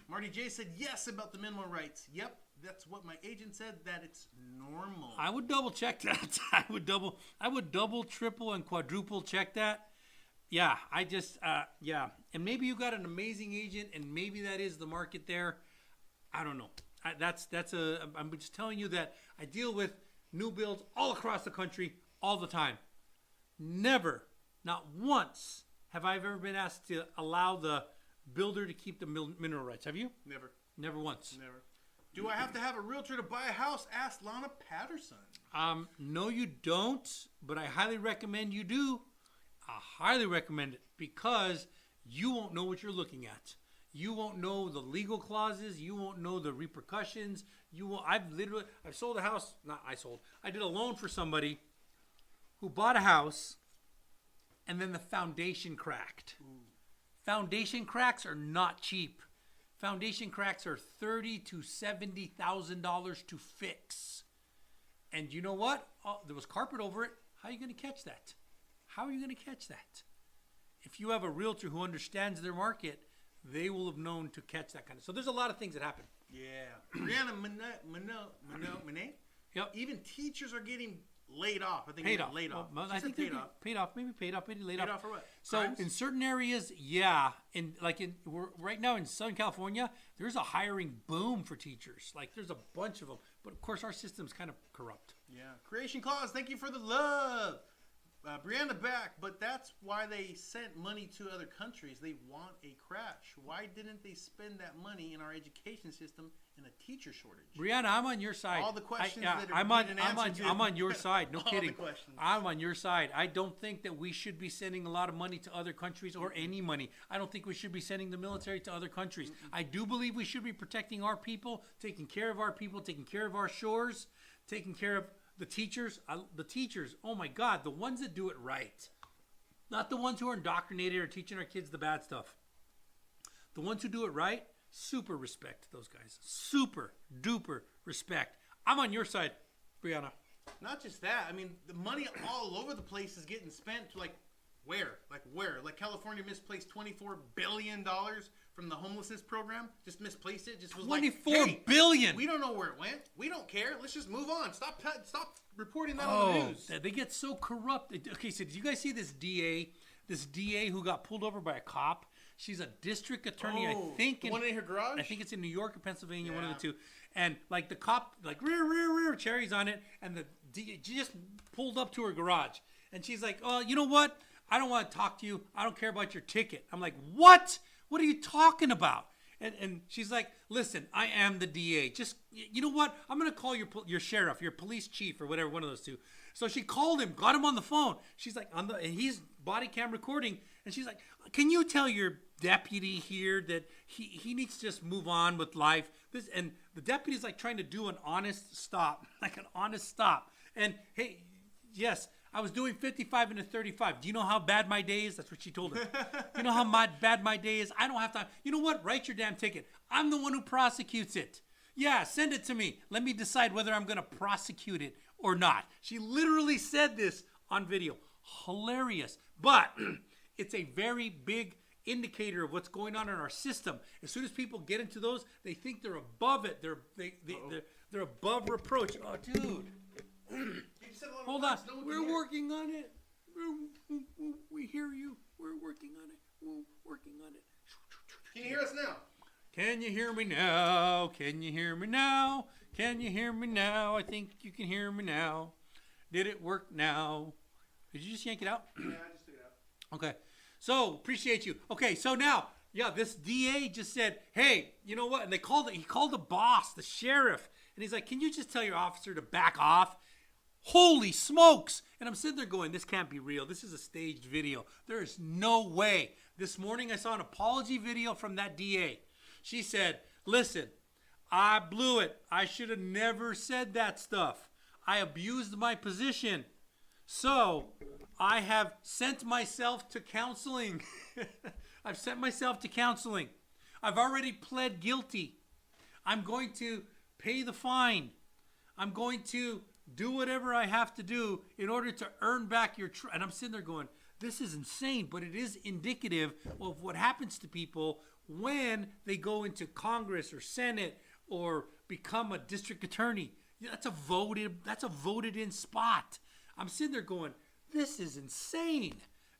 Marty J said yes about the minimum rights. Yep. That's what my agent said, that it's normal. I would double check that. I would double, triple, and quadruple check that. Yeah, yeah. And maybe you got an amazing agent, and maybe that is the market there. I don't know. I'm just telling you that I deal with new builds all across the country all the time. Never, not once, have I ever been asked to allow the builder to keep the mineral rights. Have you? Never. Never once. Never. Do I have to have a realtor to buy a house? Asked Lana Patterson. No, you don't, but I highly recommend you do. I highly recommend it because you won't know what you're looking at. You won't know the legal clauses. You won't know the repercussions. I've sold a house. I did a loan for somebody who bought a house and then the foundation cracked. Ooh. Foundation cracks are not cheap. Foundation cracks are $30,000 to $70,000 to fix. And you know what? There was carpet over it. How are you going to catch that? How are you going to catch that? If you have a realtor who understands their market, they will have known to catch that kind of. So there's a lot of things that happen. Yeah. Brianna Monet? Yep. Even teachers are getting laid off. I think paid off. Laid off. Well, I think paid off. Maybe laid off. Paid off for what? So Crimes? in certain areas, yeah. Right now in Southern California, there's a hiring boom for teachers. Like there's a bunch of them. But of course, our system's kind of corrupt. Yeah. Creation Clause, thank you for the love. Brianna back, but that's why they sent money to other countries. They want a crash. Why didn't they spend that money in our education system in a teacher shortage? Brianna, I'm on your side. All the questions I'm on your side. No kidding. The questions. I'm on your side. I don't think that we should be sending a lot of money to other countries or any money. I don't think we should be sending the military to other countries. I do believe we should be protecting our people, taking care of our people, taking care of our shores. taking care of the teachers. The teachers, oh my God, the ones that do it right. Not the ones who are indoctrinated or teaching our kids the bad stuff. The ones who do it right, super respect to those guys. Super duper respect. I'm on your side, Brianna. Not just that. I mean, the money all over the place is getting spent. Like where? Like California misplaced $24 billion from the homelessness program. Just misplaced it. Just was $24 billion. We don't know where it went. We don't care. Let's just move on. Stop reporting that on the news. They get so corrupt. Okay, so did you guys see this DA? This DA who got pulled over by a cop. She's a district attorney, I think. The one in her garage? I think it's in New York or Pennsylvania, one of the two. And like the cop, like rear, cherries on it, and she just pulled up to her garage, and she's like, "Oh, you know what? I don't want to talk to you. I don't care about your ticket." I'm like, "What? What are you talking about?" And she's like, "Listen, I am the DA. Just, you know what? I'm gonna call your sheriff, your police chief, or whatever, one of those two." So she called him, got him on the phone. She's like, and he's body cam recording, and she's like, "Can you tell your deputy here that he needs to just move on with life?" And the deputy's like trying to do an honest stop, And hey, yes, I was doing 55 into 35. Do you know how bad my day is? That's what she told him. You know how bad my day is? I don't have time. You know what? Write your damn ticket. I'm the one who prosecutes it. Yeah, send it to me. Let me decide whether I'm going to prosecute it or not. She literally said this on video. Hilarious. But it's a very big indicator of what's going on in our system. As soon as people get into those, they think they're above it. They're above reproach. Oh, dude. Hold on. We're working on it. We hear you. We're working on it. We're working on it. Can you hear us now? Can you hear me now? Can you hear me now? Can you hear me now? I think you can hear me now. Did it work now? Did you just yank it out? Yeah, I just took it out. Okay. So, appreciate you. Okay, so now, this DA just said, "Hey, you know what?" And he called the boss, the sheriff. And he's like, "Can you just tell your officer to back off?" Holy smokes. And I'm sitting there going, this can't be real. This is a staged video. There is no way. This morning I saw an apology video from that DA. She said, "Listen, I blew it. I should have never said that stuff. I abused my position. So I have sent myself to counseling." I've sent myself to counseling. I've already pled guilty. I'm going to pay the fine. I'm going to do whatever I have to do in order to earn back your trust. And I'm sitting there going, this is insane, but it is indicative of what happens to people when they go into Congress or Senate or become a district attorney. That's a voted in spot. I'm sitting there going, this is insane.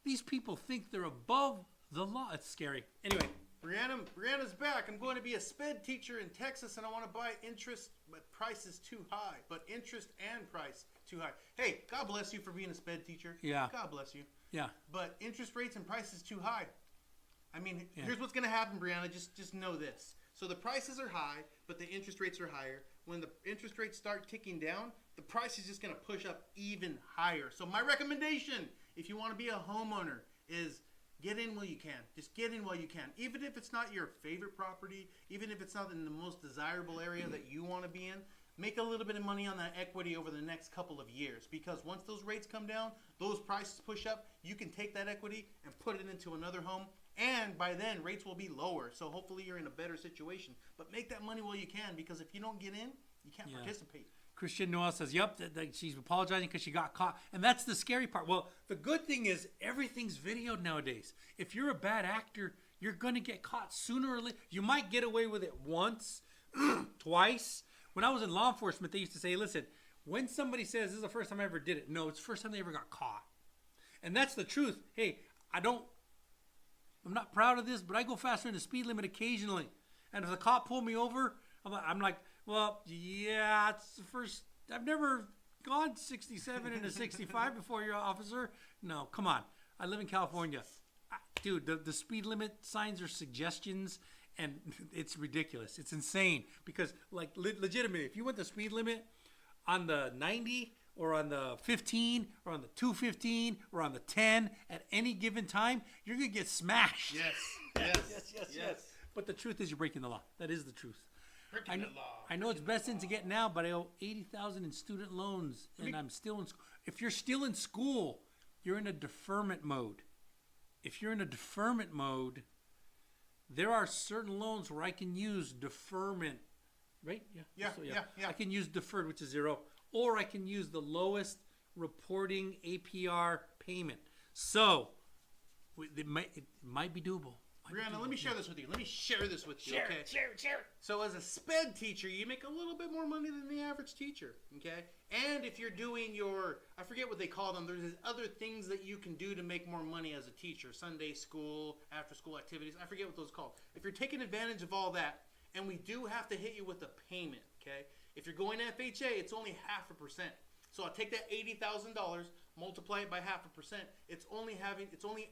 These people think they're above the law. It's scary. Anyway. Brianna's back. I'm going to be a sped teacher in Texas, and I want to buy interest, but price is too high. But interest and price too high. Hey, God bless you for being a sped teacher. Yeah. God bless you. Yeah. But interest rates and prices too high. I mean, here's what's going to happen, Brianna. Just know this. So the prices are high, but the interest rates are higher. When the interest rates start ticking down, the price is just going to push up even higher. So my recommendation, if you want to be a homeowner, is get in while you can. Just get in while you can. Even if it's not your favorite property, even if it's not in the most desirable area that you want to be in, make a little bit of money on that equity over the next couple of years. Because once those rates come down, those prices push up, you can take that equity and put it into another home. And by then, rates will be lower. So hopefully you're in a better situation. But make that money while you can, because if you don't get in, you can't participate. Christian Noel says, yep, that she's apologizing because she got caught. And that's the scary part. Well, the good thing is everything's videoed nowadays. If you're a bad actor, you're going to get caught sooner or later. You might get away with it once, twice. When I was in law enforcement, they used to say, listen, when somebody says, this is the first time I ever did it, no, it's the first time they ever got caught. And that's the truth. Hey, I'm not proud of this, but I go faster than the speed limit occasionally. And if the cop pulled me over, I'm like, well, yeah, it's the first. I've never gone 67 into 65 before, your officer. No, come on. I live in California. Dude, the speed limit signs are suggestions, and it's ridiculous. It's insane because, like, legitimately, if you went the speed limit on the 90 or on the 15 or on the 215 or on the 10 at any given time, you're going to get smashed. Yes. Yes. But the truth is you're breaking the law. That is the truth. I know it's best thing to get now, but I owe $80,000 in student loans, and I'm still in school. If you're still in school, you're in a deferment mode. If you're in a deferment mode, there are certain loans where I can use deferment, right? Yeah. I can use deferred, which is 0, or I can use the lowest reporting APR payment. So it might be doable. Brianna, let me share this with you. Okay? Share. So as a SPED teacher, you make a little bit more money than the average teacher, okay? And if you're doing your, I forget what they call them, there's other things that you can do to make more money as a teacher. Sunday school, after school activities, I forget what those are called. If you're taking advantage of all that, and we do have to hit you with a payment, okay? If you're going FHA, it's only 0.5%. So I'll take that $80,000, multiply it by 0.5%. It's only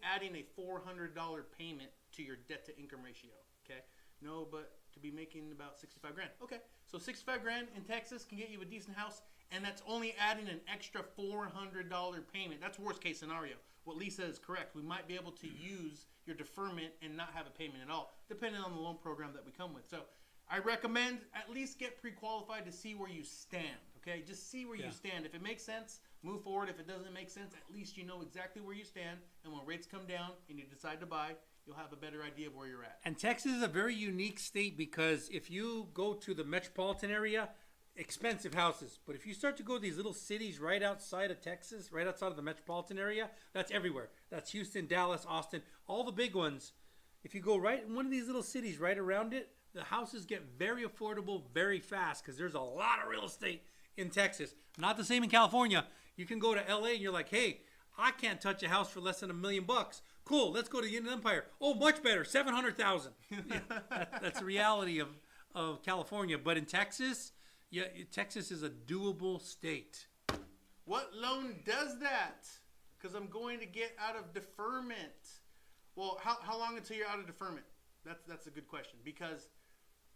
adding a $400 payment to your debt to income ratio. Okay, no, but to be making about 65 grand. Okay, so 65 grand in Texas can get you a decent house, and that's only adding an extra $400 payment. That's worst case scenario. What Lisa is correct. We might be able to use your deferment and not have a payment at all, depending on the loan program that we come with. So I recommend at least get pre-qualified to see where you stand. Okay, just see where you stand. If it makes sense, move forward. If it doesn't make sense, at least you know exactly where you stand. And when rates come down and you decide to buy, you'll have a better idea of where you're at. And Texas is a very unique state because if you go to the metropolitan area, expensive houses. But if you start to go to these little cities right outside of Texas, right outside of the metropolitan area, that's everywhere. That's Houston, Dallas, Austin, all the big ones. If you go right in one of these little cities right around it, the houses get very affordable very fast because there's a lot of real estate in Texas. Not the same in California. You can go to LA and you're like, hey, I can't touch a house for less than $1 million. Cool, let's go to the Inland Empire. Oh, much better, $700,000. That's the reality of California. But in Texas, Texas is a doable state. What loan does that? Because I'm going to get out of deferment. Well, how long until you're out of deferment? That's a good question. Because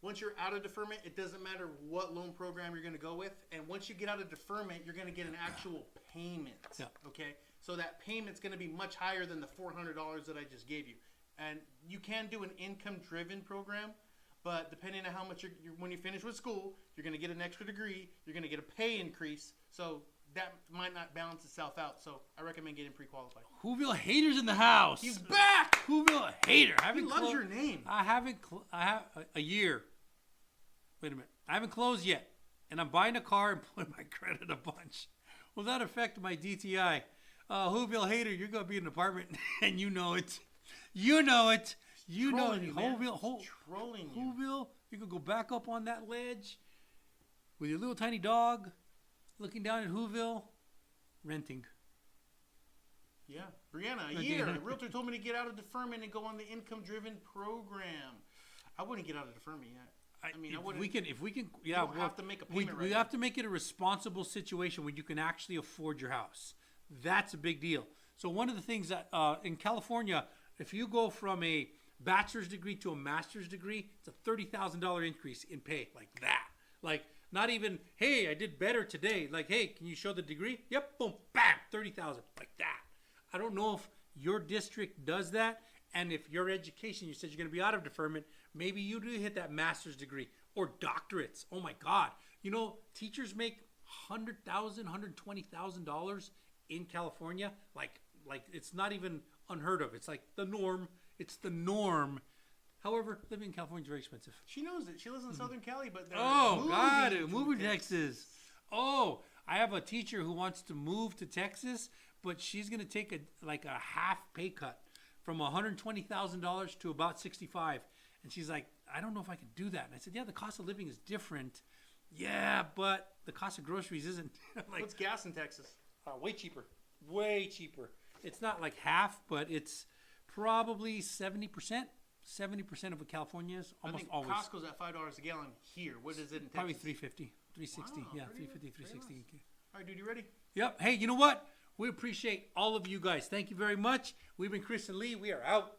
once you're out of deferment, it doesn't matter what loan program you're going to go with. And once you get out of deferment, you're going to get an actual payment. Yeah. Okay? So that payment's going to be much higher than the $400 that I just gave you. And you can do an income-driven program, but depending on how much when you finish with school, you're going to get an extra degree. You're going to get a pay increase. So that might not balance itself out. So I recommend getting pre-qualified. Whoville Hater's in the house. He's back. Whoville Hater. He loves your name. I have a year. Wait a minute. I haven't closed yet, and I'm buying a car and pulling my credit a bunch. Will that affect my DTI? Whoville Hater, you're going to be in an apartment, and you know it. You know it. You know it. Trolling you. Whoville, you can go back up on that ledge with your little tiny dog, looking down at Whoville, renting. Yeah. Brianna, a year. A realtor told me to get out of deferment and go on the income-driven program. I wouldn't get out of deferment yet. I mean, if we can, yeah, we'll have to make a payment. We have to make it a responsible situation where you can actually afford your house. That's a big deal. So one of the things that in California, if you go from a bachelor's degree to a master's degree, it's a $30,000 increase in pay, like that. Like not even, hey, I did better today. Like, hey, can you show the degree? Yep, boom, bam, $30,000, like that. I don't know if your district does that, and if your education, you said you're going to be out of deferment, maybe you do hit that master's degree or doctorates. Oh my God. You know, teachers make $100,000, $120,000 in California. Like it's not even unheard of. It's like the norm. It's the norm. However, living in California is very expensive. She knows it. She lives in Southern Cali, but moving to Texas. Oh, I have a teacher who wants to move to Texas, but she's going to take a half pay cut from $120,000 to about $65,000. And she's like, I don't know if I could do that. And I said, yeah, the cost of living is different. Yeah, but the cost of groceries isn't. Like, what's gas in Texas? Way cheaper. Way cheaper. It's not like half, but it's probably 70%. 70% of what California is. Almost always. Costco's at $5 a gallon here. What is it in Texas? Probably $3.50, $3.60. Wow, yeah, $3.50, $3.60. All right, dude, you ready? Yep. Hey, you know what? We appreciate all of you guys. Thank you very much. We've been Chris and Lee. We are out.